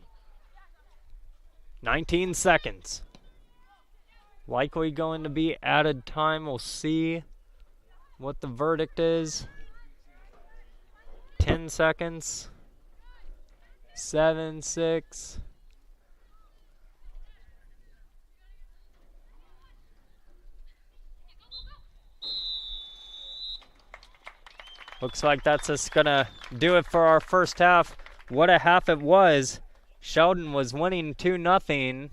S19: 19 seconds. Likely going to be added time. We'll see what the verdict is. 10 seconds. 7, 6. Looks like that's just gonna do it for our first half. What a half it was. Sheldon was winning 2-0,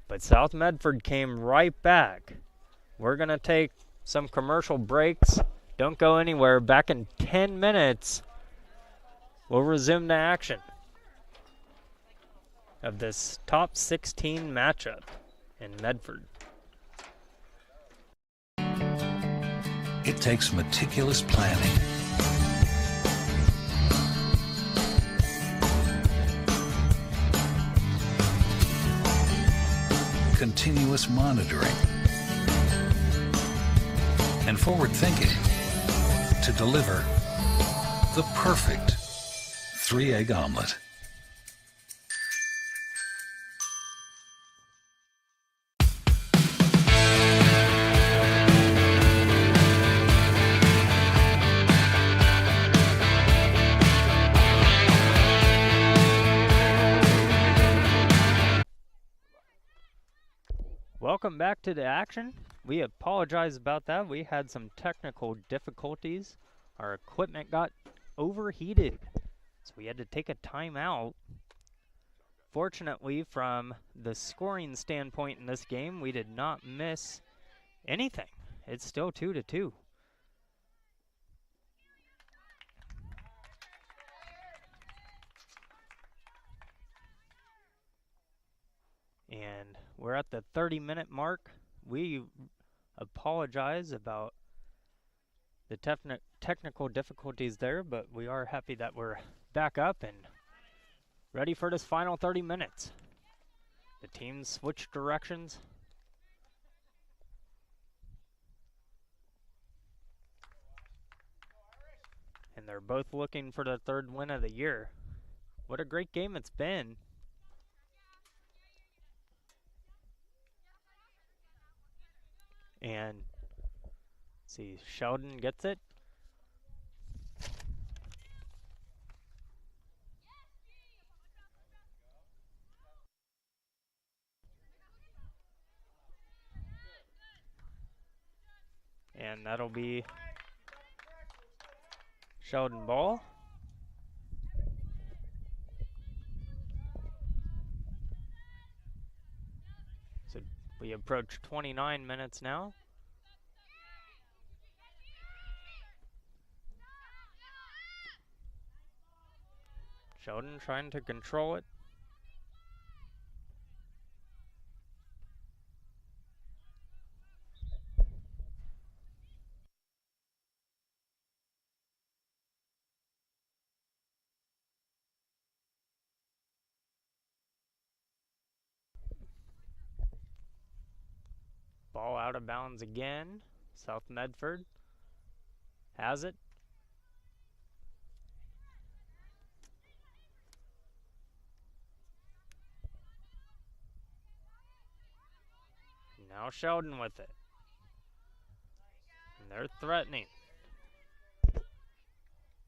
S19: but South Medford came right back. We're gonna take some commercial breaks. Don't go anywhere. Back in 10 minutes, we'll resume the action of this top 16 matchup in Medford.
S1: It takes meticulous planning, continuous monitoring, and forward thinking to deliver the perfect 3-egg omelet.
S19: Welcome back to the action. We apologize about that. We had some technical difficulties. Our equipment got overheated, so we had to take a timeout. Fortunately, from the scoring standpoint in this game, we did not miss anything. It's still 2-2. And we're at the 30-minute mark. We apologize about the technical difficulties there, but we are happy that we're back up and ready for this final 30 minutes. The teams switch directions. And they're both looking for the third win of the year. What a great game it's been. And see, Sheldon gets it. And that'll be Sheldon ball. So we approach 29 minutes now. Sheldon trying to control it. Ball out of bounds again. South Medford has it. Now Sheldon with it. And they're threatening.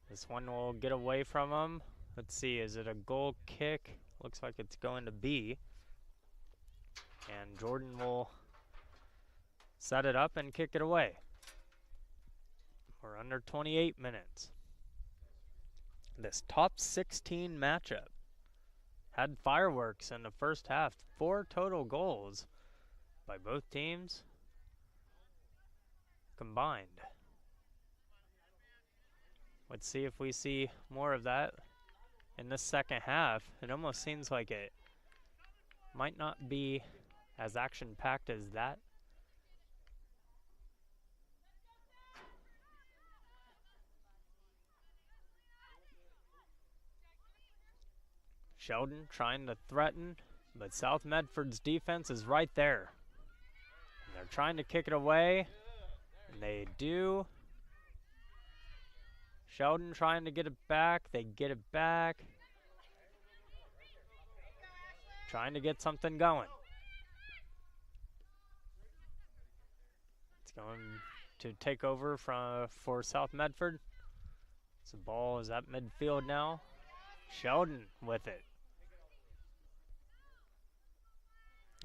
S19: This one will get away from them. Let's see, is it a goal kick? Looks like it's going to be. And Jordan will set it up and kick it away. We're under 28 minutes. This top 16 matchup had fireworks in the first half. 4 total goals by both teams combined. Let's see if we see more of that in this second half. It almost seems like it might not be as action-packed as that. Sheldon trying to threaten, but South Medford's defense is right there. And they're trying to kick it away, and they do. Sheldon trying to get it back. They get it back. Trying to get something going. It's going to take over for South Medford. So the ball is at midfield now. Sheldon with it.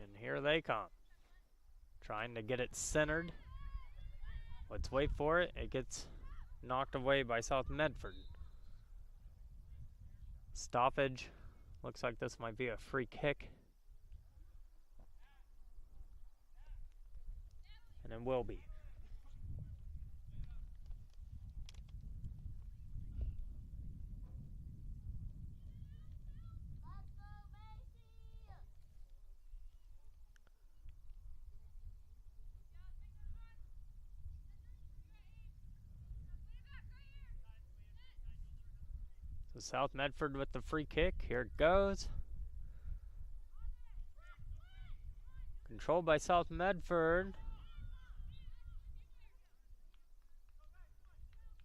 S19: And here they come. Trying to get it centered. Let's wait for it. It gets knocked away by South Medford. Stoppage. Looks like this might be a free kick. And it will be. So South Medford with the free kick. Here it goes. Controlled by South Medford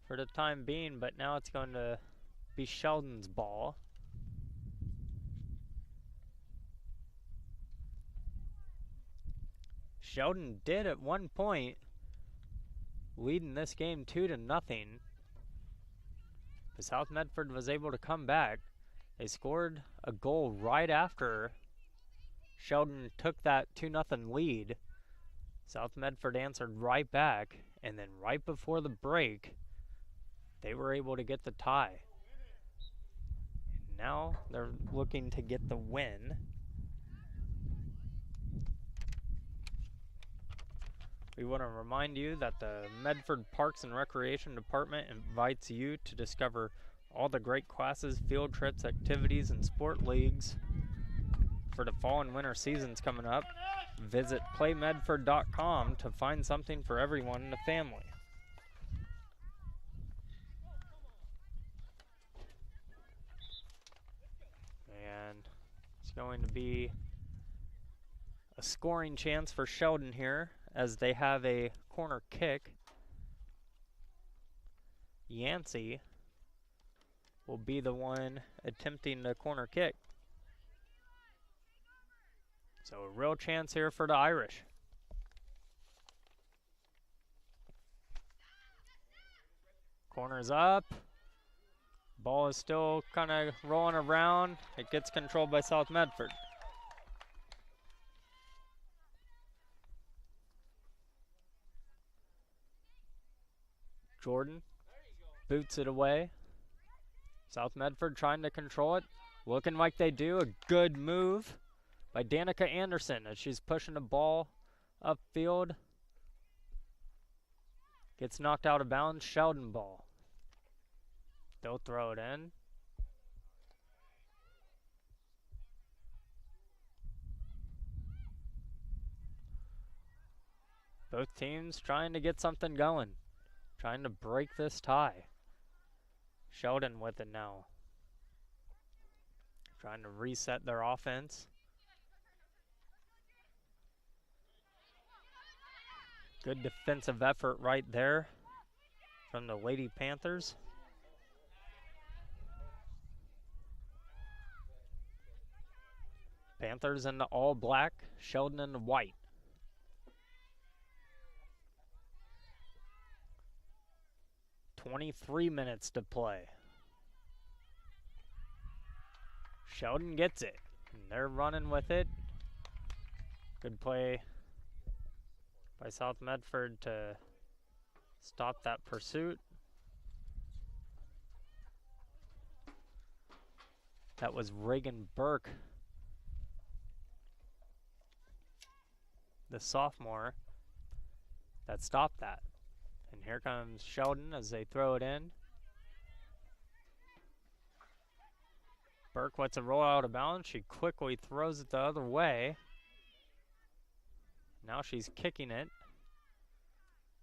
S19: for the time being, but now it's going to be Sheldon's ball. Sheldon did at one point lead in this game 2-0. But South Medford was able to come back. They scored a goal right after Sheldon took that 2-0 lead. South Medford answered right back, and then right before the break, they were able to get the tie. And now they're looking to get the win. We want to remind you that the Medford Parks and Recreation Department invites you to discover all the great classes, field trips, activities, and sport leagues for the fall and winter seasons coming up. Visit playmedford.com to find something for everyone in the family. And it's going to be a scoring chance for Sheldon here, as they have a corner kick. Yancey will be the one attempting the corner kick. So a real chance here for the Irish. Corner's up. Ball is still kind of rolling around. It gets controlled by South Medford. Jordan boots it away. South Medford trying to control it. Looking like they do. A good move by Danica Anderson as she's pushing the ball upfield. Gets knocked out of bounds. Sheldon ball. They'll throw it in. Both teams trying to get something going. Trying to break this tie. Sheldon with it now. Trying to reset their offense. Good defensive effort right there from the Lady Panthers. Panthers in the all black, Sheldon in the white. .23 minutes to play. Sheldon gets it. And they're running with it. Good play by South Medford to stop that pursuit. That was Reagan Burke, the sophomore, that stopped that. And here comes Sheldon as they throw it in. Burke lets it roll out of bounds. She quickly throws it the other way. Now she's kicking it.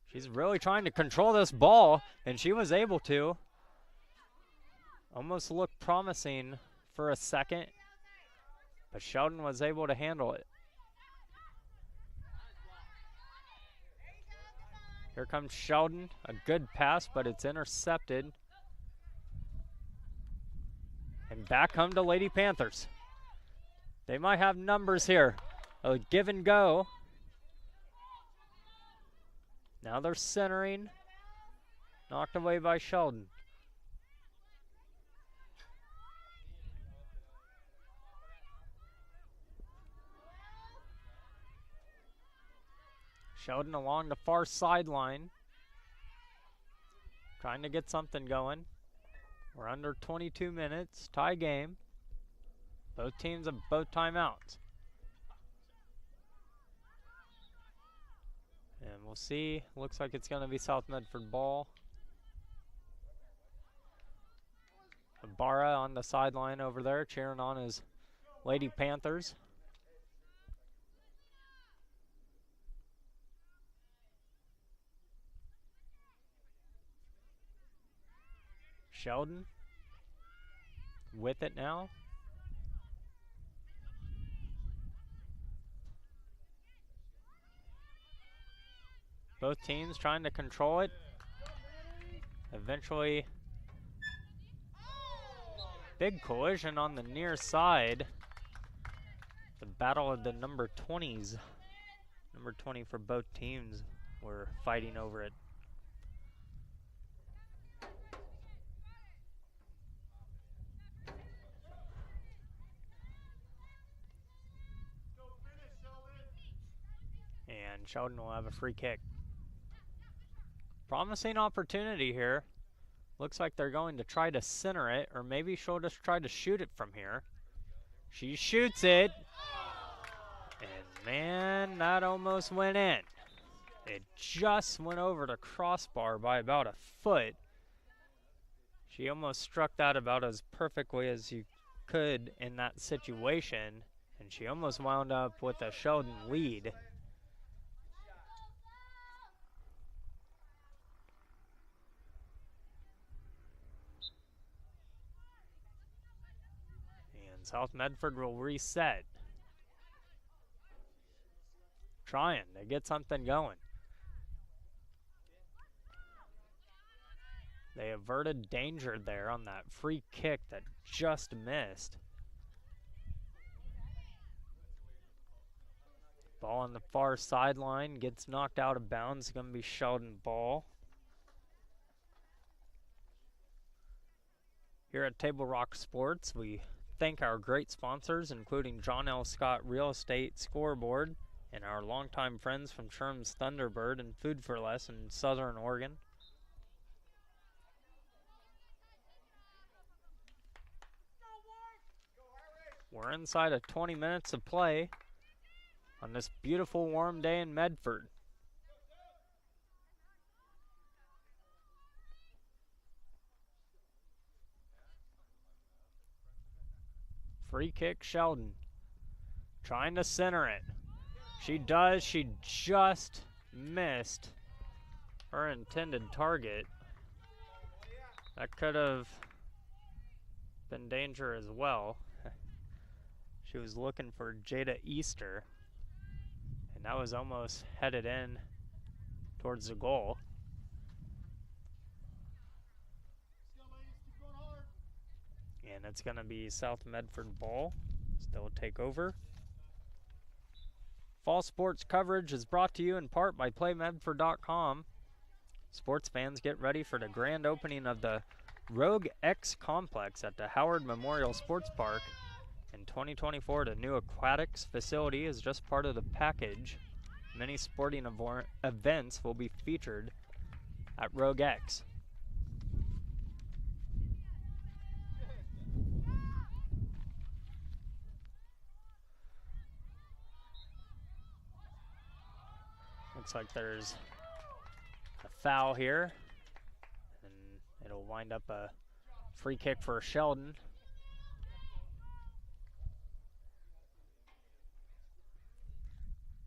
S19: She's really trying to control this ball, and she was able to. Almost looked promising for a second, but Sheldon was able to handle it. Here comes Sheldon, a good pass, but it's intercepted. And back come the Lady Panthers. They might have numbers here. A give and go. Now they're centering. Knocked away by Sheldon. Sheldon along the far sideline. Trying to get something going. We're under 22 minutes. Tie game. Both teams have both timeouts. And we'll see. Looks like it's going to be South Medford ball. Ibarra on the sideline over there cheering on his Lady Panthers. Sheldon with it now. Both teams trying to control it. Eventually, big collision on the near side. The battle of the number 20s. Number 20 for both teams were fighting over it. And Sheldon will have a free kick. Promising opportunity here. Looks like they're going to try to center it, or maybe she'll just try to shoot it from here. She shoots it. And man, that almost went in. It just went over the crossbar by about a foot. She almost struck that about as perfectly as you could in that situation. And she almost wound up with a Sheldon lead. South Medford will reset. Trying to get something going. They averted danger there on that free kick that just missed. Ball on the far sideline gets knocked out of bounds. It's going to be Sheldon ball. Here at Table Rock Sports, we thank our great sponsors, including John L. Scott Real Estate Scoreboard and our longtime friends from Sherm's Thunderbird and Food for Less in Southern Oregon. We're inside of 20 minutes of play on this beautiful warm day in Medford. Free kick, Sheldon. Trying to center it. She does. She just missed her intended target. That could have been danger as well. She was looking for Jada Easter. And that was almost headed in towards the goal. And it's going to be South Medford ball. Still take over. Fall sports coverage is brought to you in part by PlayMedford.com. Sports fans, get ready for the grand opening of the Rogue X Complex at the Howard Memorial Sports Park. In 2024, the new aquatics facility is just part of the package. Many sporting events will be featured at Rogue X. Looks like there's a foul here, and it'll wind up a free kick for Sheldon.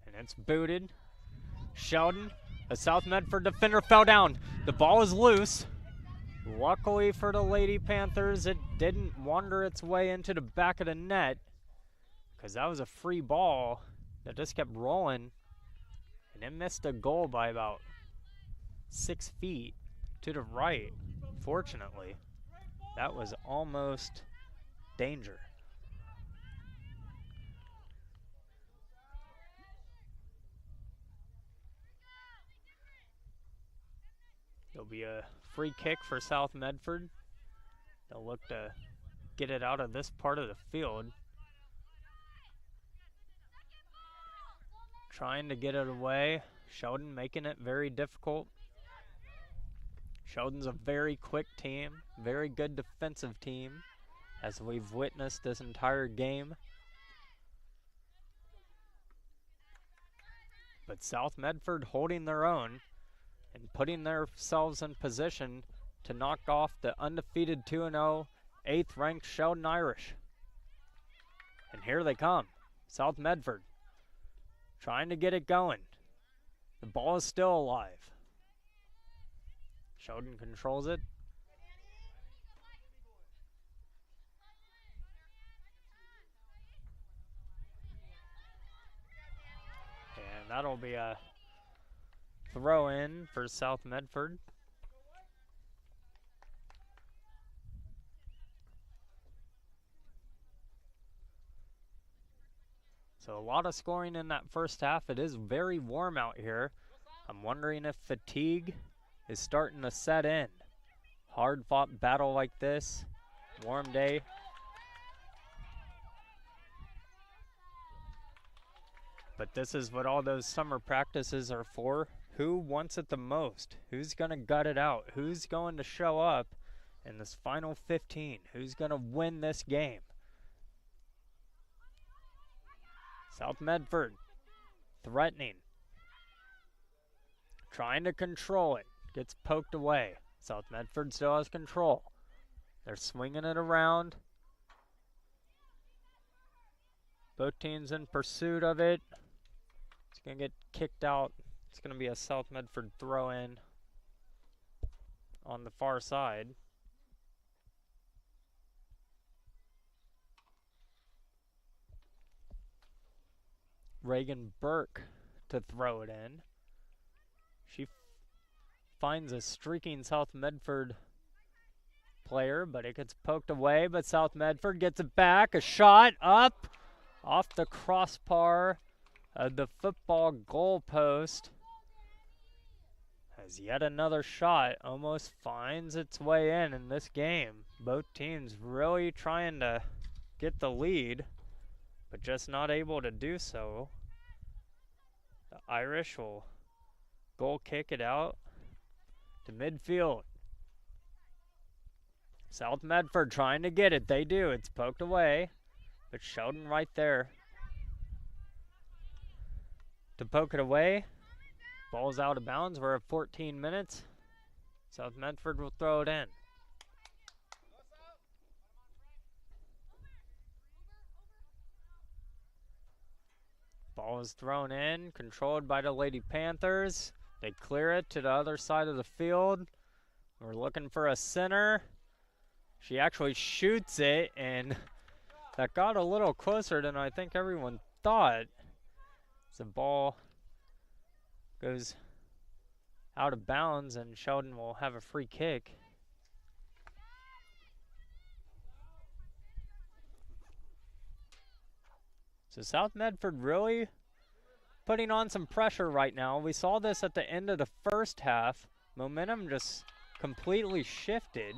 S19: And it's booted. Sheldon, a South Medford defender, fell down. The ball is loose. Luckily for the Lady Panthers, it didn't wander its way into the back of the net, because that was a free ball that just kept rolling. And it missed a goal by about 6 feet to the right. Fortunately, that was almost danger. There'll be a free kick for South Medford. They'll look to get it out of this part of the field. Trying to get it away. Sheldon making it very difficult. Sheldon's a very quick team, very good defensive team, as we've witnessed this entire game. But South Medford holding their own and putting themselves in position to knock off the undefeated 2-0 8th-ranked Sheldon Irish. And here they come, South Medford, trying to get it going. The ball is still alive. Sheldon controls it. And that'll be a throw in for South Medford. So a lot of scoring in that first half. It is very warm out here. I'm wondering if fatigue is starting to set in. Hard fought battle like this, warm day. But this is what all those summer practices are for. Who wants it the most? Who's going to gut it out? Who's going to show up in this final 15? Who's going to win this game? South Medford threatening. Trying to control it. Gets poked away. South Medford still has control. They're swinging it around. Both teams in pursuit of it. It's going to get kicked out. It's going to be a South Medford throw-in on the far side. Reagan Burke to throw it in. She finds a streaking South Medford player, but it gets poked away. But South Medford gets it back. A shot up off the crossbar of the football goal post. As yet another shot almost finds its way in this game. Both teams really trying to get the lead, but just not able to do so. The Irish will goal kick it out to midfield. South Medford trying to get it. They do. It's poked away. But Sheldon right there to poke it away. Ball's out of bounds. We're at 14 minutes. South Medford will throw it in. Ball is thrown in, controlled by the Lady Panthers. They clear it to the other side of the field. We're looking for a center. She actually shoots it, and that got a little closer than I think everyone thought. The ball goes out of bounds, and Sheldon will have a free kick. So South Medford really putting on some pressure right now. We saw this at the end of the first half. Momentum just completely shifted.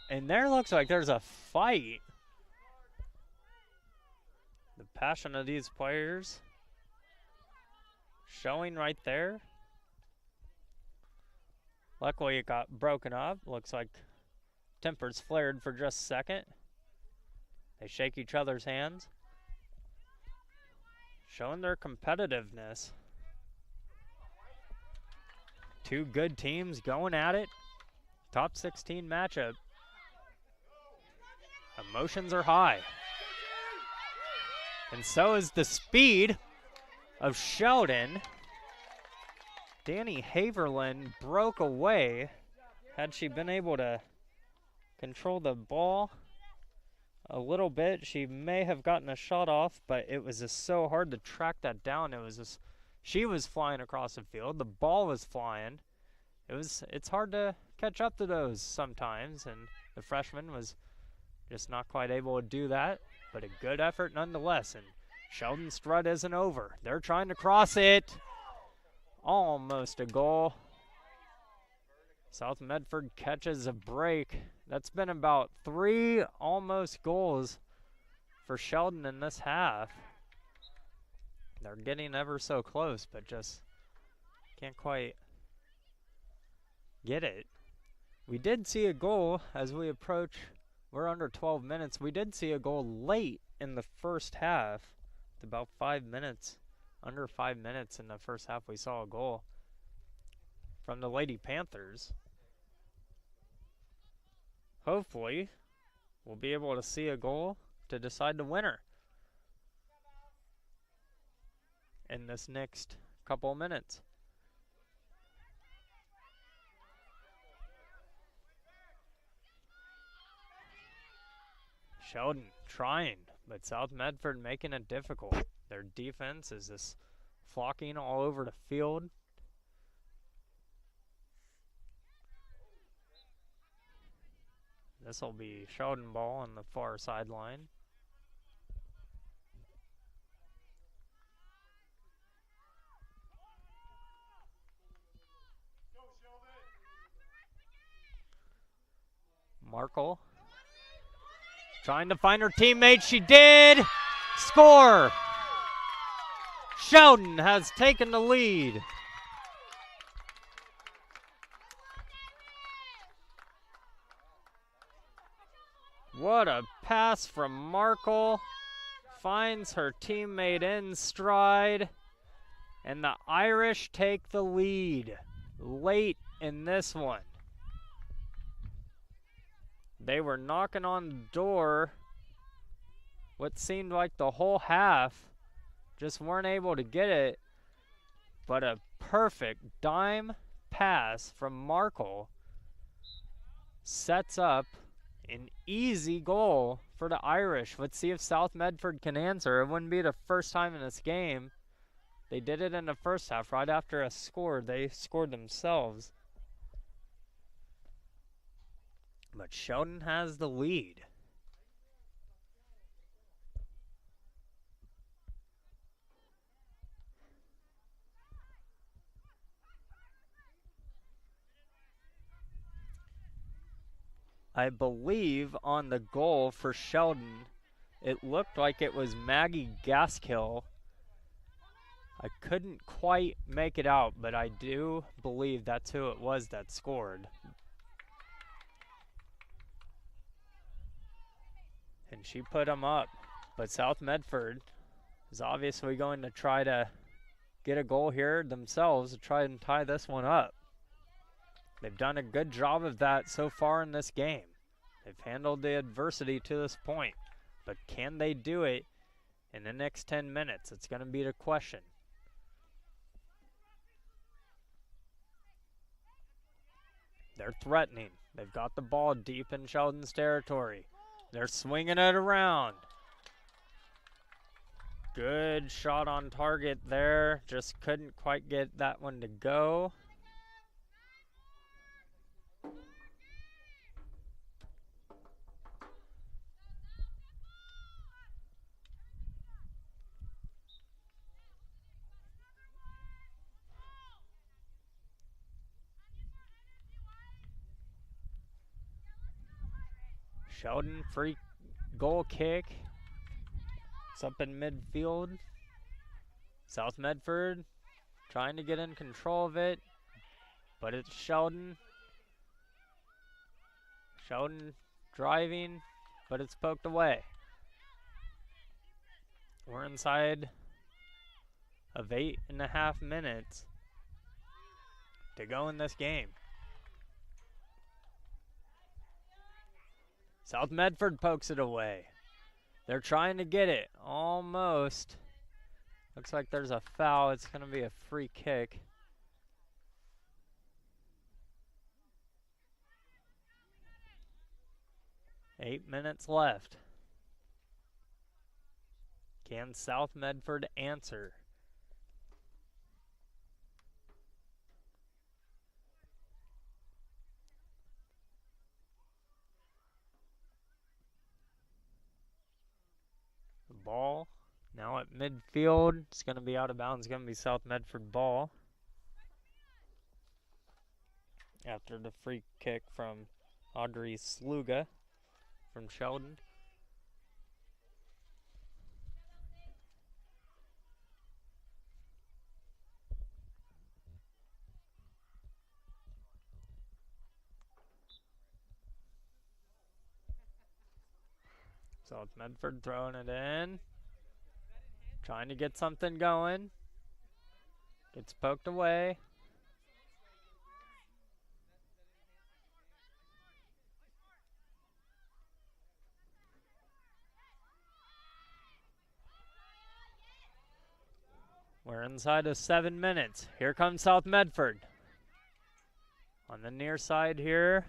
S19: And there looks like there's a fight. The passion of these players showing right there. Luckily it got broken up. Looks like tempers flared for just a second. They shake each other's hands. Showing their competitiveness. Two good teams going at it. Top 16 matchup. Emotions are high. And so is the speed of Sheldon. Danny Haverland broke away. Had she been able to control the ball a little bit, she may have gotten a shot off, but it was just so hard to track that down. It was just, she was flying across the field. The ball was flying. It's hard to catch up to those sometimes, and the freshman was just not quite able to do that, but a good effort nonetheless. And Sheldon's strut isn't over. They're trying to cross it. Almost a goal. South Medford catches a break. That's been about 3 almost goals for Sheldon in this half. They're getting ever so close, but just can't quite get it. We did see a goal as we approach. We're under 12 minutes. We did see a goal late in the first half. It's about 5 minutes. Under 5 minutes in the first half, we saw a goal from the Lady Panthers. Hopefully, we'll be able to see a goal to decide the winner in this next couple of minutes. Sheldon trying, but South Medford making it difficult. Their defense is just flocking all over the field. This will be Sheldon ball on the far sideline. Markle trying to find her teammate. She did score. Sheldon has taken the lead. What a pass from Markle. Finds her teammate in stride. And the Irish take the lead late in this one. They were knocking on the door what seemed like the whole half. Just weren't able to get it. But a perfect dime pass from Markle sets up an easy goal for the Irish. Let's see if South Medford can answer. It wouldn't be the first time in this game. They did it in the first half. Right after a score, they scored themselves. But Sheldon has the lead. I believe on the goal for Sheldon, it looked like it was Maggie Gaskill. I couldn't quite make it out, but I do believe that's who it was that scored. And she put them up. But South Medford is obviously going to try to get a goal here themselves to try and tie this one up. They've done a good job of that so far in this game. They've handled the adversity to this point. But can they do it in the next 10 minutes? It's going to be the question. They're threatening. They've got the ball deep in Sheldon's territory. They're swinging it around. Good shot on target there. Just couldn't quite get that one to go. Sheldon, free goal kick. It's up in midfield. South Medford trying to get in control of it, but it's Sheldon. Sheldon driving, but it's poked away. We're inside of 8.5 minutes to go in this game. South Medford pokes it away. They're trying to get it. Almost. Looks like there's a foul. It's going to be a free kick. Eight minutes left. Can South Medford answer? Ball now at midfield. It's going to be out of bounds. It's going to be South Medford ball. After the free kick from Audrey Sluga from Sheldon. South Medford throwing it in. Trying to get something going. Gets poked away. We're inside of 7 minutes. Here comes South Medford. On the near side here.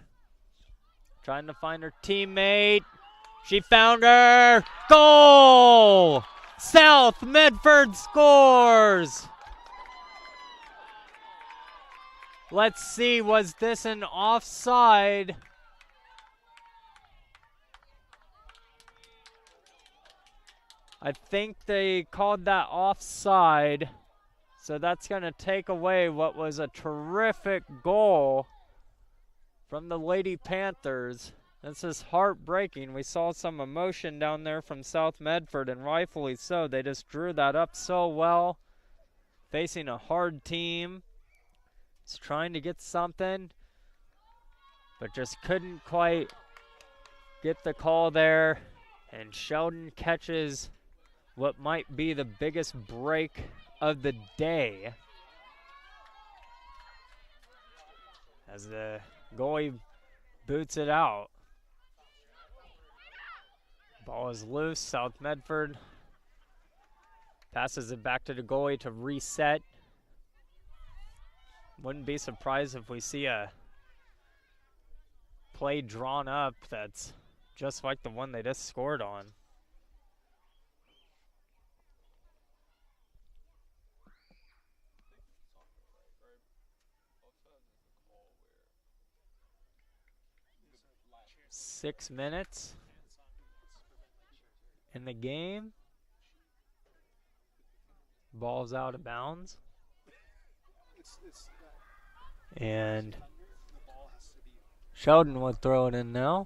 S19: Trying to find her teammate. She found her. Goal! South Medford scores! Let's see, was this an offside? I think they called that offside. So that's going to take away what was a terrific goal from the Lady Panthers. This is heartbreaking. We saw some emotion down there from South Medford, and rightfully so. They just drew that up so well. Facing a hard team. It's trying to get something, but just couldn't quite get the call there. And Sheldon catches what might be the biggest break of the day, as the goalie boots it out. Ball is loose. South Medford passes it back to the goalie to reset. Wouldn't be surprised if we see a play drawn up that's just like the one they just scored on. Six minutes in the game. Ball's out of bounds. And Sheldon will throw it in now.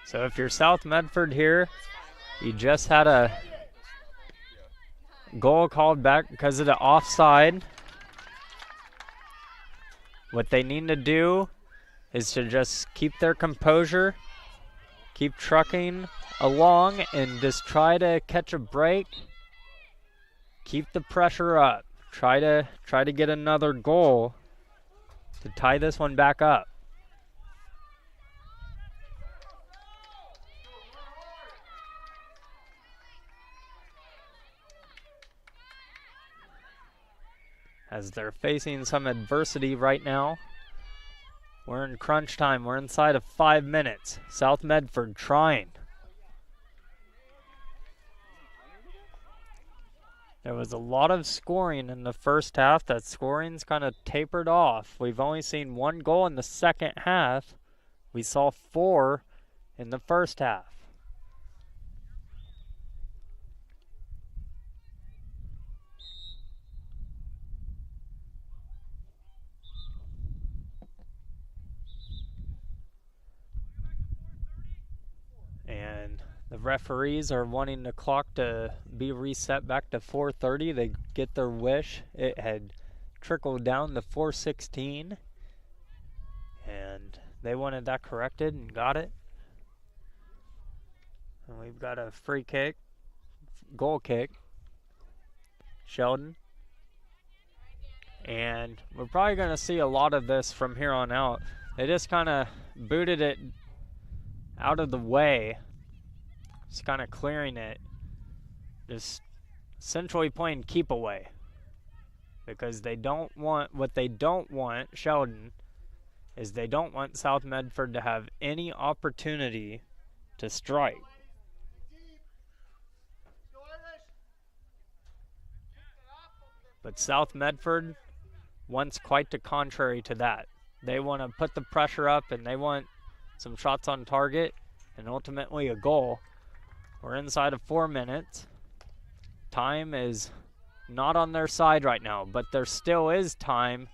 S19: So if you're South Medford here, you just had a goal called back because of the offside. What they need to do is to just keep their composure, keep trucking along, and just try to catch a break. Keep the pressure up. Try to get another goal to tie this one back up. As they're facing some adversity right now. We're in crunch time. We're inside of 5 minutes. South Medford trying. There was a lot of scoring in the first half. That scoring's kind of tapered off. We've only seen one goal in the second half. We saw 4 in the first half. And the referees are wanting the clock to be reset back to 4:30. They get their wish. It had trickled down to 4:16. And they wanted that corrected and got it. And we've got a free kick, goal kick. Sheldon. And we're probably going to see a lot of this from here on out. They just kind of booted it out of the way, just kind of clearing it, just essentially playing keep away, because they don't want, what they don't want, Sheldon, is they don't want South Medford to have any opportunity to strike. But South Medford wants quite the contrary to that. They want to put the pressure up, and they want some shots on target, and ultimately a goal. We're inside of 4 minutes. Time is not on their side right now, but there still is time,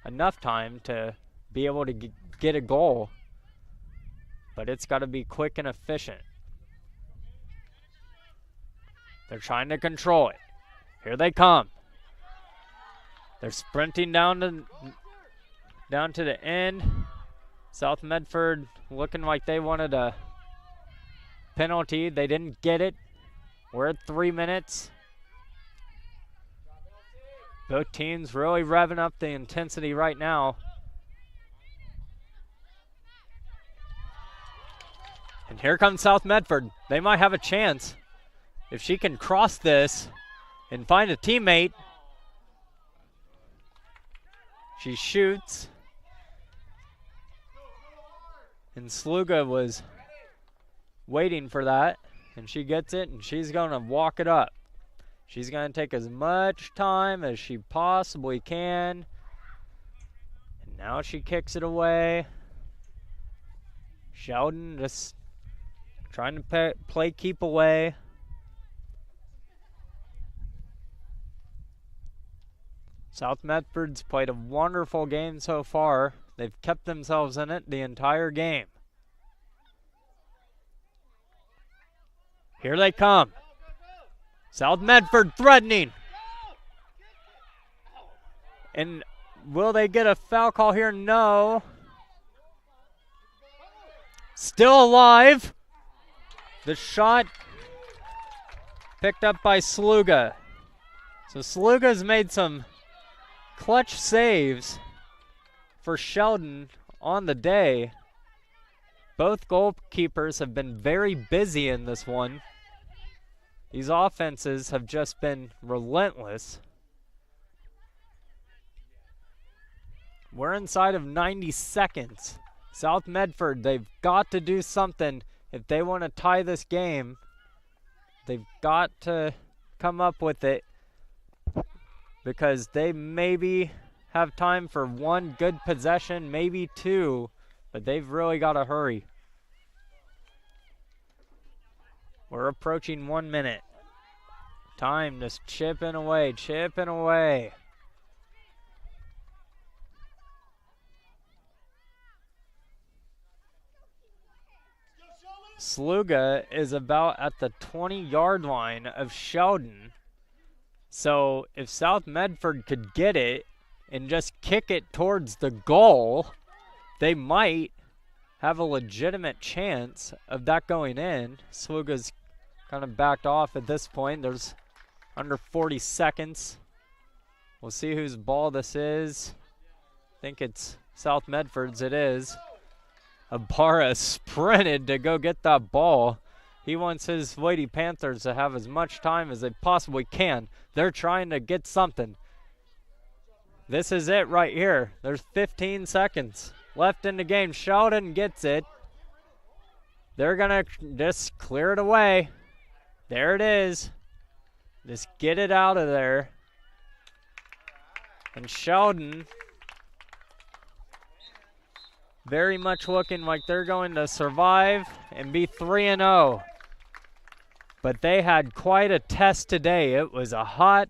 S19: enough time to be able to get a goal. But it's got to be quick and efficient. They're trying to control it. Here they come. They're sprinting down to the end. South Medford looking like they wanted a penalty. They didn't get it. We're at 3 minutes. Both teams really revving up the intensity right now. And here comes South Medford. They might have a chance. If she can cross this and find a teammate. She shoots. And Sluga was waiting for that. And she gets it, and she's going to walk it up. She's going to take as much time as she possibly can. And now she kicks it away. Sheldon just trying to play keep away. South Medford's played a wonderful game so far. They've kept themselves in it the entire game. Here they come. South Medford threatening. And will they get a foul call here? No. Still alive. The shot picked up by Sluga. So Sluga's made some clutch saves for Sheldon on the day. Both goalkeepers have been very busy in this one. These offenses have just been relentless. We're inside of 90 seconds. South Medford, they've got to do something if they want to tie this game. They've got to come up with it because they maybe have time for one good possession, maybe two, but they've really got to hurry. We're approaching 1 minute. Time just chipping away, chipping away. Sluga is about at the 20-yard line of Sheldon. So if South Medford could get it and just kick it towards the goal, they might have a legitimate chance of that going in. Sluga's kind of backed off at this point. There's under 40 seconds. We'll see whose ball this is. I think it's South Medford's. It is. Ibarra sprinted to go get that ball. He wants his Lady Panthers to have as much time as they possibly can. They're trying to get something. This is it right here. There's 15 seconds left in the game. Sheldon gets it. They're going to just clear it away. There it is. Just get it out of there. And Sheldon very much looking like they're going to survive and be 3-0. But they had quite a test today. It was a hot,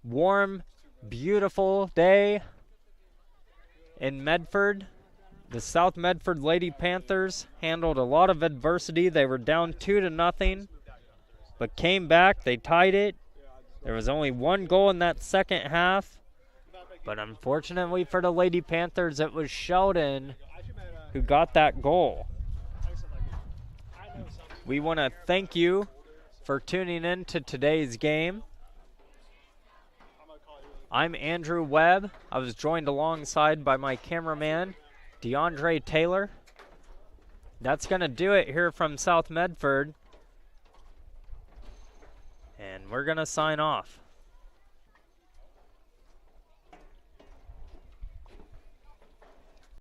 S19: warm, beautiful day in Medford. The South Medford Lady Panthers handled a lot of adversity. They were down 2-0, but came back. They tied it. There was only one goal in that second half. But unfortunately for the Lady Panthers, it was Sheldon who got that goal. We want to thank you for tuning in to today's game. I'm Andrew Webb. I was joined alongside by my cameraman, DeAndre Taylor. That's going to do it here from South Medford. And we're going to sign off.